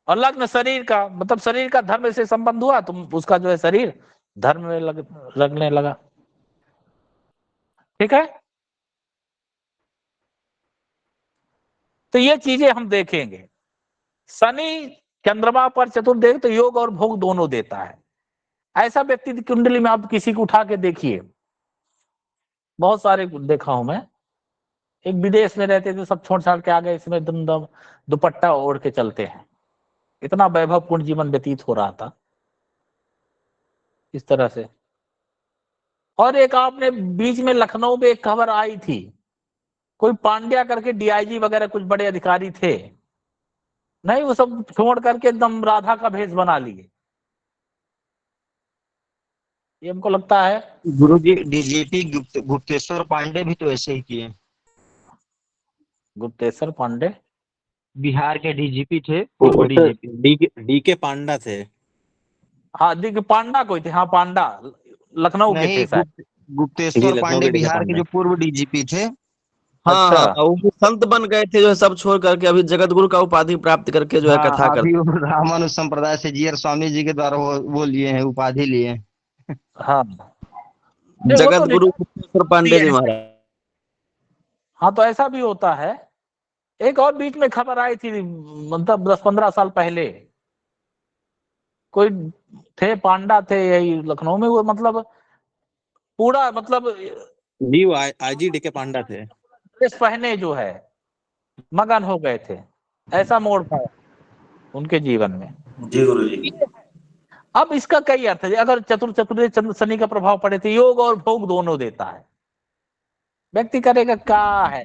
और लग्न शरीर का, मतलब शरीर का धर्म से संबंध हुआ, तो उसका जो है शरीर धर्म में लगने लगा, ठीक है। तो ये चीजें हम देखेंगे। शनि चंद्रमा पर चतुर्देव तो योग और भोग दोनों देता है। ऐसा व्यक्ति कुंडली में आप किसी को उठा के देखिए, बहुत सारे देखा हूं मैं। एक विदेश में रहते थे, सब छोड़ छाड़ के आ गए, इसमें एकदम दुपट्टा ओढ़ के चलते हैं, इतना वैभवपूर्ण जीवन व्यतीत हो रहा था इस तरह से। और एक आपने बीच में लखनऊ में एक खबर आई थी कोई पांड्या करके डीआईजी वगैरह कुछ बड़े अधिकारी थे, नहीं वो सब छोड़ करके एकदम राधा का भेष बना लिए। ये हमको लगता है गुरुजी डीजीपी गुप्तेश्वर पांडे भी तो ऐसे ही किए। गुप्तेश्वर पांडे बिहार के डीजीपी थे, वो पूर्व तो डीजीपी। डीके पांडा थे। हाँ दिग पांडा कोई थे, हाँ पांडा लखनऊ के नहीं, थे शायद। जी गुप्तेश्वर लखनऊ पांडे के डीके बिहार के पांडे। जो पूर्व डीजीपी थे। हाँ अच्छा हाँ, वो संत बन गए थे जो है, सब छोड़ करके अभी जगत गुरु का उपाधि प्राप्त करके जो है हाँ, कथा अभी करते। वो रामानुज संप्रदाय से जीआर स्वामी जी के द्वारा वो लिए हैं, उपाधि लिए हैं। हाँ नहीं वो तो जगत गुरु गुप्तेश्वर पांडे जी नहीं, महाराज। हाँ तो ऐसा भी होता है। एक और बीच में खबर आई थी, मतलब 10-15 साल पहले, कोई थे पांडा थे यही लखनऊ में, वो मतलब पूरा मतलब जी वो आईजी डीके पांडा थे। ड्रेस पहने जो है मगन हो गए थे, ऐसा मोड़ पाया उनके जीवन में। जी गुरुजी। अब इसका कई अर्थ है। अगर चतुर्थ चंद्र शनि का प्रभाव पड़े तो योग और भोग दोनों देता है। व्यक्ति करेगा क्या है,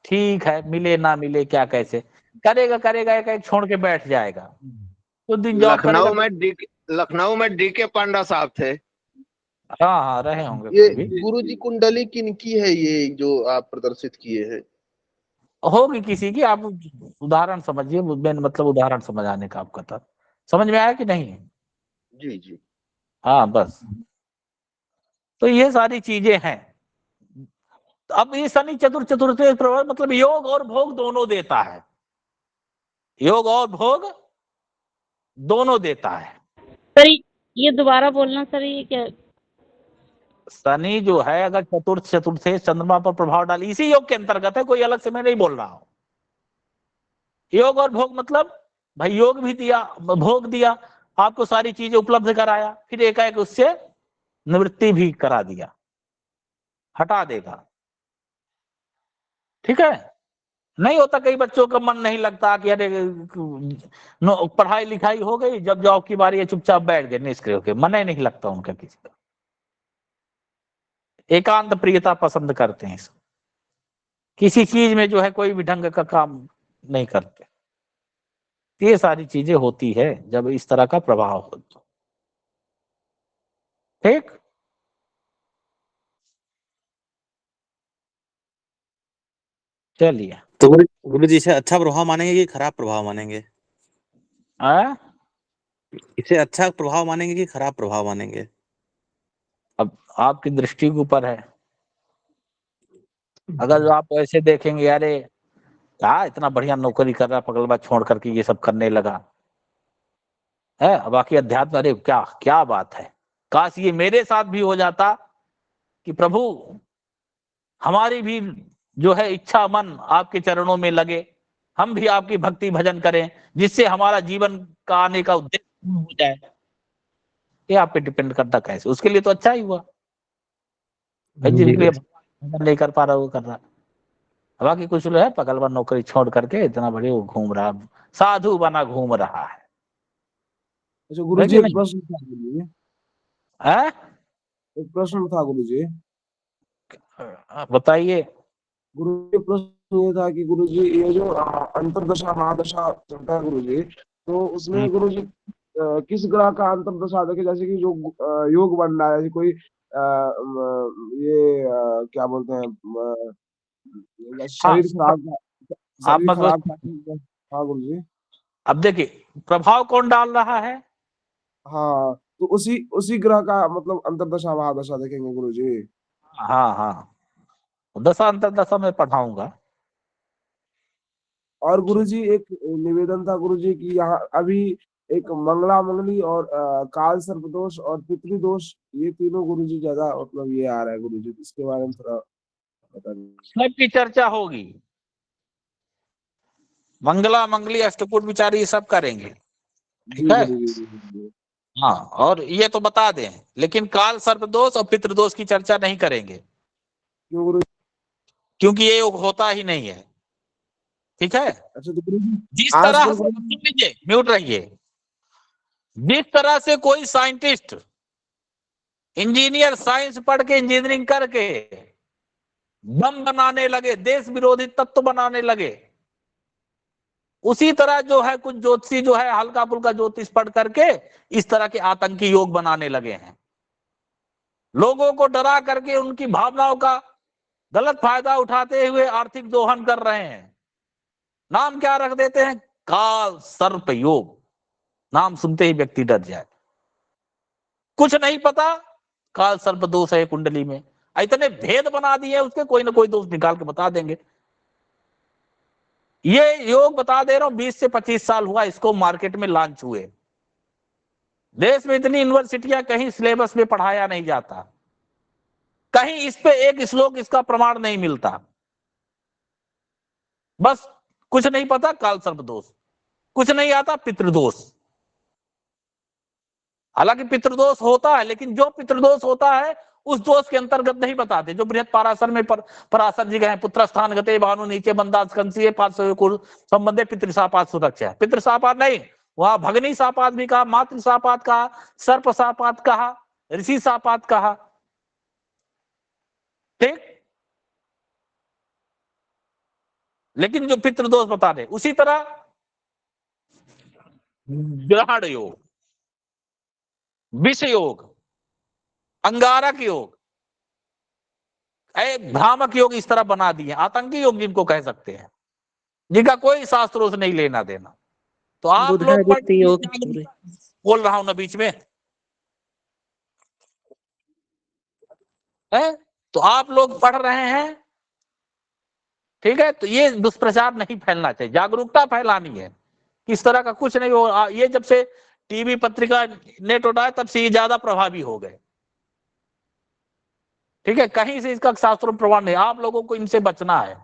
ठीक है मिले ना मिले क्या कैसे करेगा, करेगा एक छोड़ के बैठ जाएगा, कुछ दिन जॉब करेगा। लखनऊ में डीके पांडा साहब थे। हाँ हाँ रहे होंगे ये कोई भी, गुरुजी कुंडली किनकी है ये जो आप प्रदर्शित किए हैं? होगी किसी की। आप उदाहरण समझिए, मतलब उदाहरण समझाने का आपका था, समझ में आया कि नहीं? जी जी। हाँ बस, तो ये सारी चीजें हैं। अब ये शनि चतुर्थ प्रभाव मतलब योग और भोग दोनों देता है, योग और भोग दोनों देता है। सर ये दोबारा बोलना सर, ये क्या? शनि जो है अगर चतुर्थ से चंद्रमा पर प्रभाव डाले, इसी योग के अंतर्गत है, कोई अलग से मैं नहीं बोल रहा हूं। योग और भोग मतलब भाई योग भी दिया, भोग दिया, आपको सारी चीजें उपलब्ध कराया, फिर एकाएक उससे निवृत्ति भी करा दिया, हटा देगा। ठीक है, नहीं होता कई बच्चों का मन नहीं लगता कि अरे पढ़ाई लिखाई हो गई, जब जॉब की बारी है चुपचाप बैठ गए निष्क्रिय होकर, मन ही नहीं लगता उनका किसी का, एकांत प्रियता पसंद करते हैं, किसी चीज में जो है कोई भी ढंग का काम नहीं करते। ये सारी चीजें होती है जब इस तरह का प्रभाव हो तो। ठीक, चलिए। तो गुरुजी इसे अच्छा प्रभाव मानेंगे कि खराब प्रभाव मानेंगे? इसे अच्छा प्रभाव मानेंगे कि खराब प्रभाव मानेंगे? अब आपकी दृष्टि के ऊपर है। अगर आप ऐसे देखेंगे अरे क्या इतना बढ़िया नौकरी कर रहा, पगलवा छोड़ करके ये सब करने लगा है, बाकी अध्यात्म, अरे क्या क्या बात है, काश ये मेरे साथ भी हो जाता कि प्रभु हमारी भी जो है इच्छा मन आपके चरणों में लगे, हम भी आपकी भक्ति भजन करें, जिससे हमारा जीवन का आने का उद्देश्य हो जाए। ये आप पे डिपेंड करता कैसे, उसके लिए तो अच्छा ही हुआ भाई, जिसके लिए भजन नहीं कर पा रहा वो कर रहा। बाकी कुछ लोग है पगलवा नौकरी छोड़ करके इतना बड़े वो घूम रहा, साधु बना घूम रहा है। अच्छा गुरुजी एक प्रश्न था गुरुजी। एक प्रश्न था गुरुजी, बताइए। गुरुजी प्रश्न ये था कि गुरुजी ये जो अंतरदशा महादशा चलता है गुरुजी, तो उसमें गुरुजी किस ग्रह का अंतरदशा देखे, जैसे कि जो योग बन रहा है, जैसे कोई ये क्या बोलते हैं शरीर खराब, शरीर खराब। हाँ गुरुजी। अब देखिए प्रभाव कौन डाल रहा है? हाँ तो उसी ग्रह का मतलब अंतरदशा महादशा देखेंगे गुरुजी। हाँ हाँ, दशा अंतरदशा में पढ़ाऊंगा। और गुरुजी एक निवेदन था गुरुजी कि यहाँ अभी एक मंगला मंगली और काल सर्प दोष और पितृदोष, ये तीनों गुरुजी ज्यादा मतलब ये आ रहा है गुरुजी, इसके बारे में थोड़ा बता दीजिए। सब की चर्चा होगी, मंगला मंगली अष्टपुट विचार ये सब करेंगे, ठीक है। हाँ, और ये तो बता दें, लेकिन काल सर्प दोष और पितृदोष की चर्चा नहीं करेंगे, क्योंकि ये होता ही नहीं है, ठीक है। अच्छा तो जिस तरह से, लीजिए म्यूट रहिए, जिस तरह से कोई साइंटिस्ट इंजीनियर साइंस पढ़ के इंजीनियरिंग करके बम बनाने लगे, देश विरोधी तत्व बनाने लगे। उसी तरह जो है कुछ ज्योतिषी जो है हल्का फुल्का ज्योतिष पढ़ करके इस तरह के आतंकी योग बनाने लगे हैं। लोगों को डरा करके उनकी भावनाओं का गलत फायदा उठाते हुए आर्थिक दोहन कर रहे हैं। नाम क्या रख देते हैं? काल सर्प योग। नाम सुनते ही व्यक्ति डर जाए। कुछ नहीं पता, काल सर्प दोष है कुंडली में। इतने भेद बना दिए उसके, कोई ना कोई दोष निकाल के बता देंगे। ये योग बता दे रहा हूं 20 से 25 साल हुआ इसको मार्केट में लॉन्च हुए। देश में इतनी यूनिवर्सिटियां, कहीं सिलेबस में पढ़ाया नहीं जाता, कहीं इस पे एक श्लोक इसका प्रमाण नहीं मिलता। बस कुछ नहीं पता, काल सर्प दोष। कुछ नहीं आता, पितृदोष। हालांकि पितृदोष होता है, लेकिन जो पितृदोष होता है उस दोष के अंतर्गत नहीं बताते। जो बृहत पाराशर में पराशर जी गए, पुत्र स्थान गते भानु नीचे बंदास कंसीय पार्श्व कुल संबंधे पितृशापात सुरक्षा। पितृशापात नहीं, वहां भगनी शापात भी कहा, मातृ शापात कहा, सर्प शापात कहा, ऋषि शापात कहा। ठीक, लेकिन जो पितृदोष बता रहे, उसी तरह ग्रहण योग, विष योग, अंगारक योग, भ्रामक योग इस तरह बना दिए, आतंकी योग जिनको कह सकते हैं, जिनका कोई शास्त्रों से नहीं लेना देना। तो आप लोग बोल रहा हूं ना बीच में है, तो आप लोग पढ़ रहे हैं, ठीक है। तो ये दुष्प्रचार नहीं फैलना चाहिए, जागरूकता फैलानी है। किस तरह का कुछ नहीं हो। ये जब से टीवी पत्रिका नेट उठाया तब से ये ज्यादा प्रभावी हो गए, ठीक है। कहीं से इसका शास्त्रों प्रमाण नहीं, आप लोगों को इनसे बचना है।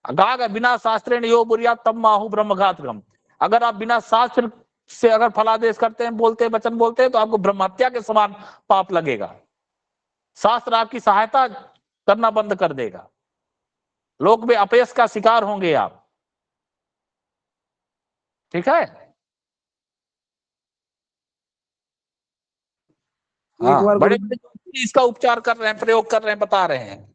कहा बिना शास्त्रेण यो बुरिया तब माहु ब्रह्मघातकम। अगर आप बिना शास्त्र से अगर फलादेश करते हैं, बोलते हैं, वचन बोलते हैं, तो आपको ब्रह्महत्या के समान पाप लगेगा। शास्त्र आपकी सहायता करना बंद कर देगा, लोक में अपयश का शिकार होंगे आप, ठीक है। हाँ, बड़े बड़े इसका उपचार कर रहे हैं, प्रयोग कर रहे हैं, बता रहे हैं।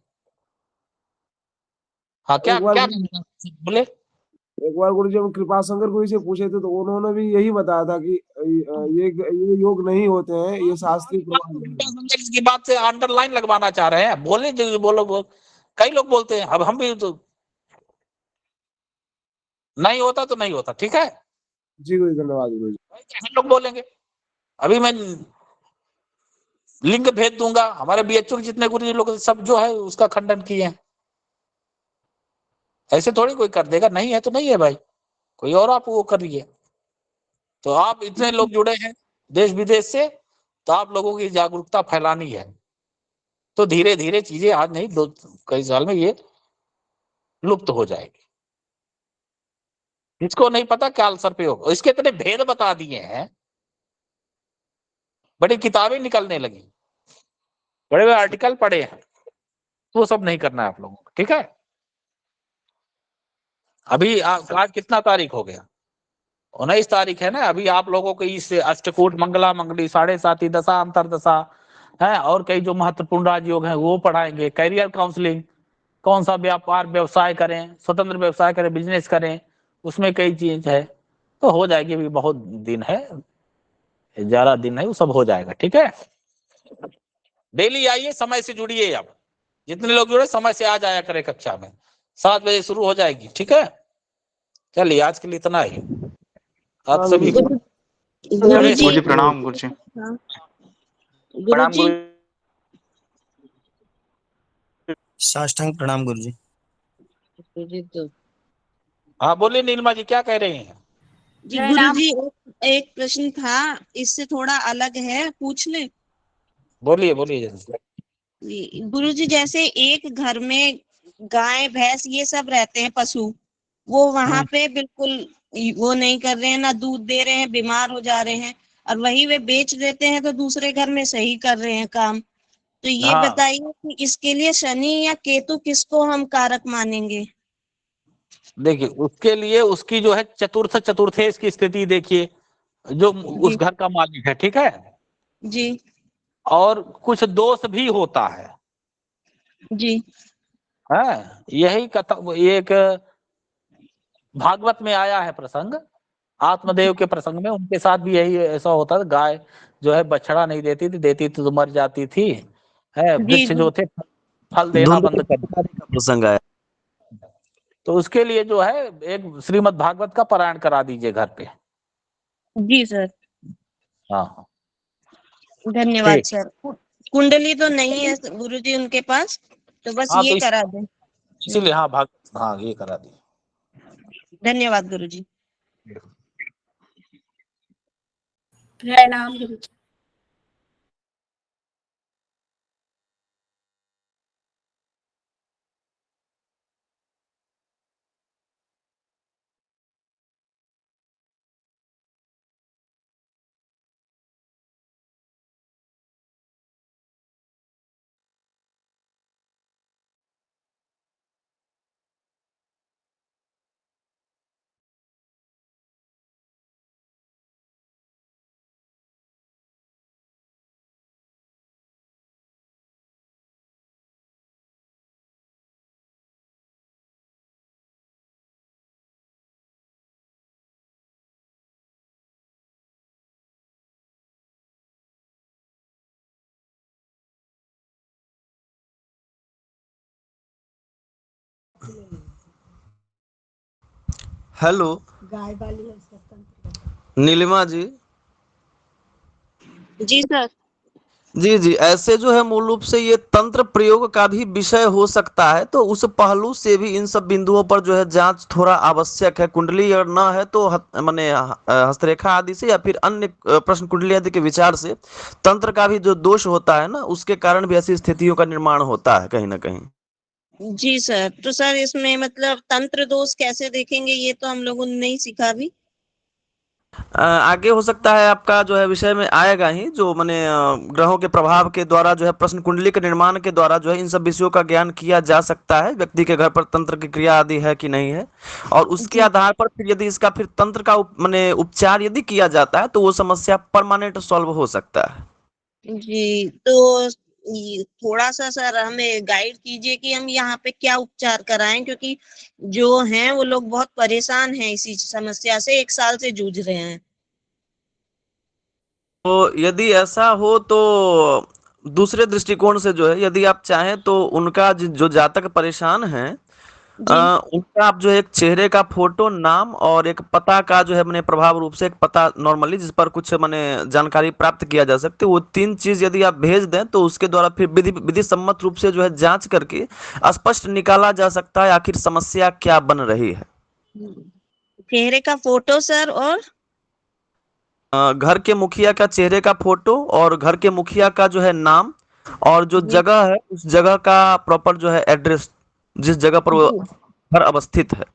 हाँ, क्या क्या बोले? एक बार गुरु जी हम कृपाशंकर गुरु से पूछे थे, तो उन्होंने भी यही बताया था कि ये योग नहीं होते हैं, ये शास्त्रीय प्रमाण। की बात से अंडरलाइन लगवाना चाह रहे हैं, बोले जो बोलो कई लोग बोलते हैं, अब हम भी तो नहीं होता तो नहीं होता, ठीक है जी गुरु, धन्यवाद गुरु जी। हम लोग बोलेंगे, अभी मैं लिंक भेज दूंगा, हमारे बीएचयू जितने गुरु जी लोग सब जो है उसका खंडन किए हैं। ऐसे थोड़ी कोई कर देगा, नहीं है तो नहीं है भाई, कोई और आप वो करिए। तो आप इतने लोग जुड़े हैं देश विदेश से, तो आप लोगों की जागरूकता फैलानी है। तो धीरे धीरे चीजें आज नहीं, दो कई साल में ये लुप्त हो जाएगी। इसको नहीं पता काल सर्प योग, इसके इतने भेद बता दिए हैं, बड़ी किताबें निकलने लगी, बड़े बड़े आर्टिकल पढ़े हैं, तो सब नहीं करना है आप लोगों को, ठीक है। अभी आज कितना तारीख हो गया? 19 तारीख है ना। अभी आप लोगों को इस अष्टकूट मंगला मंगली 7.5 दशा अंतरदशा है, और कई जो महत्वपूर्ण राजयोग हैं वो पढ़ाएंगे। कैरियर काउंसलिंग, कौन सा व्यापार व्यवसाय करें, स्वतंत्र व्यवसाय करें, बिजनेस करें, उसमें कई चीज है, तो हो जाएगी। अभी बहुत दिन है, 11 दिन है, वो सब हो जाएगा, ठीक है। डेली आइए, समय से जुड़िए। अब जितने लोग जुड़े समय से आ जाया करें कक्षा में, 7 बजे शुरू हो जाएगी, ठीक है। चलिए आज के लिए इतना ही। आप सभी गुरुजी प्रणाम। गुरुजी गुरुजी साष्टांग प्रणाम गुरुजी। हाँ बोलिए नीलिमा जी, क्या कह रही हैं? जी गुरुजी, एक प्रश्न था, इससे थोड़ा अलग है, पूछ ले? बोलिए बोलिए। गुरुजी, जैसे एक घर में गाय भैंस ये सब रहते हैं पशु, वो वहां पे बिल्कुल वो नहीं कर रहे हैं, ना दूध दे रहे हैं, बीमार हो जा रहे हैं, और वही वे बेच देते हैं तो दूसरे घर में सही कर रहे हैं काम। तो ये बताइए कि इसके लिए शनि या केतु किसको हम कारक मानेंगे? देखिए, उसके लिए उसकी जो है चतुर्थेश की स्थिति देखिए, जो उस घर का मालिक है, ठीक है जी। और कुछ दोष भी होता है जी। है। यही कथा एक भागवत में आया है प्रसंग, आत्मदेव के प्रसंग में उनके साथ भी यही ऐसा होता था। गाय जो है बछड़ा नहीं देती थी, देती थी तो मर जाती थी, है। जी वृक्ष जी जो थे फल देना बंद कर दिया। का प्रसंग आया। तो उसके लिए जो है एक श्रीमद् भागवत का पारायण करा दीजिए घर पे। जी सर, हाँ धन्यवाद ठीक। सर। कुंडली तो नहीं है गुरुजी उनके पास, तो बस हाँ ये तो करा दें। इसीलिए हाँ भागवत, हाँ ये करा दिए। धन्यवाद गुरुजी। प्रणाम गुरुजी। हेलो गाय वाली है उसका तंत्र। नीलिमा जी। जी सर। जी जी, ऐसे जो है मूल रूप से ये तंत्र प्रयोग का भी विषय हो सकता है, तो उस पहलू से भी इन सब बिंदुओं पर जो है जांच थोड़ा आवश्यक है। कुंडली अगर ना है तो माने हस्तरेखा आदि से या फिर अन्य प्रश्न कुंडली आदि के विचार से तंत्र का भी जो दोष होता है ना, उसके कारण भी ऐसी स्थितियों का निर्माण होता है कहीं ना कहीं। जी सर, तो सर इसमें मतलब तंत्र दोष कैसे देखेंगे, ये तो हम लोगों ने नहीं सीखा अभी। आगे हो सकता है आपका जो है विषय में आएगा ही, जो माने ग्रहों के प्रभाव के द्वारा जो है प्रश्न कुंडली के निर्माण के द्वारा जो है इन सब विषयों का ज्ञान किया जा सकता है, व्यक्ति के घर पर तंत्र की क्रिया आदि है कि नहीं है, और उसके आधार पर फिर यदि इसका फिर तंत्र का माने उपचार यदि किया जाता है तो वो समस्या परमानेंट सॉल्व हो सकता है। जी, तो थोड़ा सा सर हमें गाइड कीजिए कि हम यहाँ पे क्या उपचार कराएं, क्योंकि जो हैं वो लोग बहुत परेशान हैं इसी समस्या से, 1 साल से जूझ रहे हैं। तो यदि ऐसा हो तो दूसरे दृष्टिकोण से जो है यदि आप चाहें तो उनका जो जातक परेशान है, उनका आप जो है एक चेहरे का फोटो, नाम और एक पता का जो है मैंने प्रभाव रूप से एक पता नॉर्मली जिस पर कुछ मैंने जानकारी प्राप्त किया जा सकती है, वो 3 चीज यदि आप भेज दें तो उसके द्वारा फिर विधि सम्मत रूप से जो है जांच करके स्पष्ट निकाला जा सकता है आखिर समस्या क्या बन रही है। चेहरे का फोटो सर, और घर के मुखिया का चेहरे का फोटो और घर के मुखिया का जो है नाम और जो जगह है उस जगह का प्रॉपर जो है एड्रेस, जिस जगह पर वो घर अवस्थित है।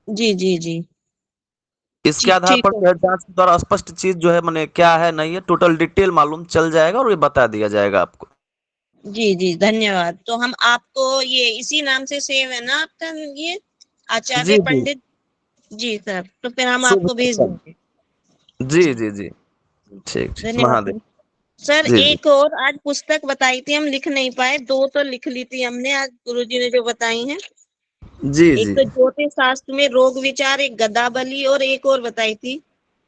जी जी जी, इसके आधार पर जो है जांच के द्वारा स्पष्ट चीज जो है मैंने क्या है नहीं है टोटल डिटेल मालूम चल जाएगा और ये बता दिया जाएगा आपको। जी जी, धन्यवाद। तो हम आपको ये इसी नाम से सेव है ना आपका ये आचार्य जी जी पंडित? जी सर, तो फिर हम शुभ आपको भेज सर। देंगे। जी जी जी, ठीक ठीक, धन्यवाद महादेव। सर। जी जी एक और आज पुस्तक बताई थी, हम लिख नहीं पाए, 2 तो लिख ली थी हमने, आज गुरुजी ने जो बताई हैं। जी एक जी तो ज्योतिष शास्त्र में रोग विचार, एक गदा बलि, और एक और बताई थी।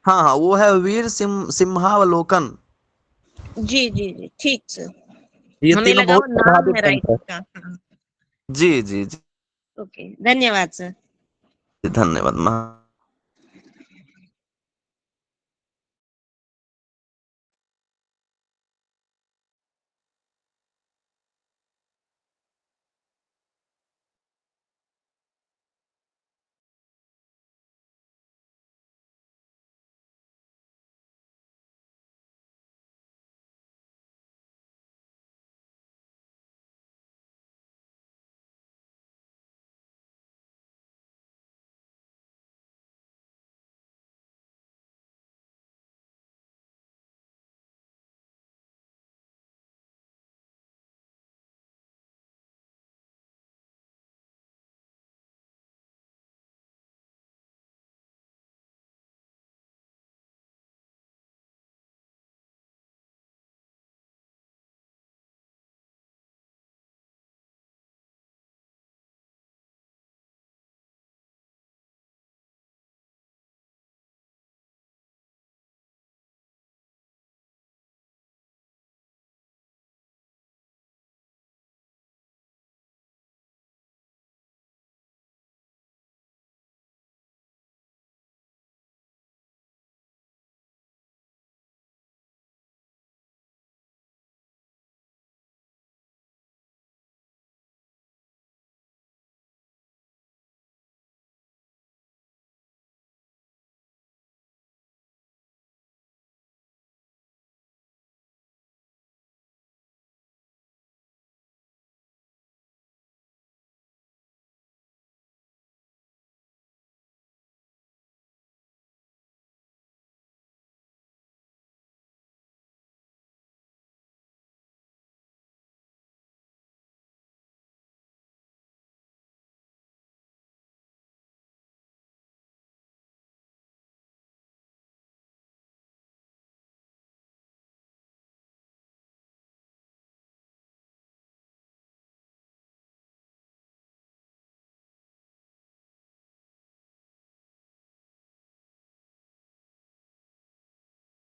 हाँ हाँ, वो है वीर सिंहावलोकन। जी जी जी, ठीक सर। ये हमें तीनों लगा बहुत वो नाम प्रभावित है तंत्र है। राइटर का। हाँ, जी जी जी, ओके, धन्यवाद सर। धन्यवाद।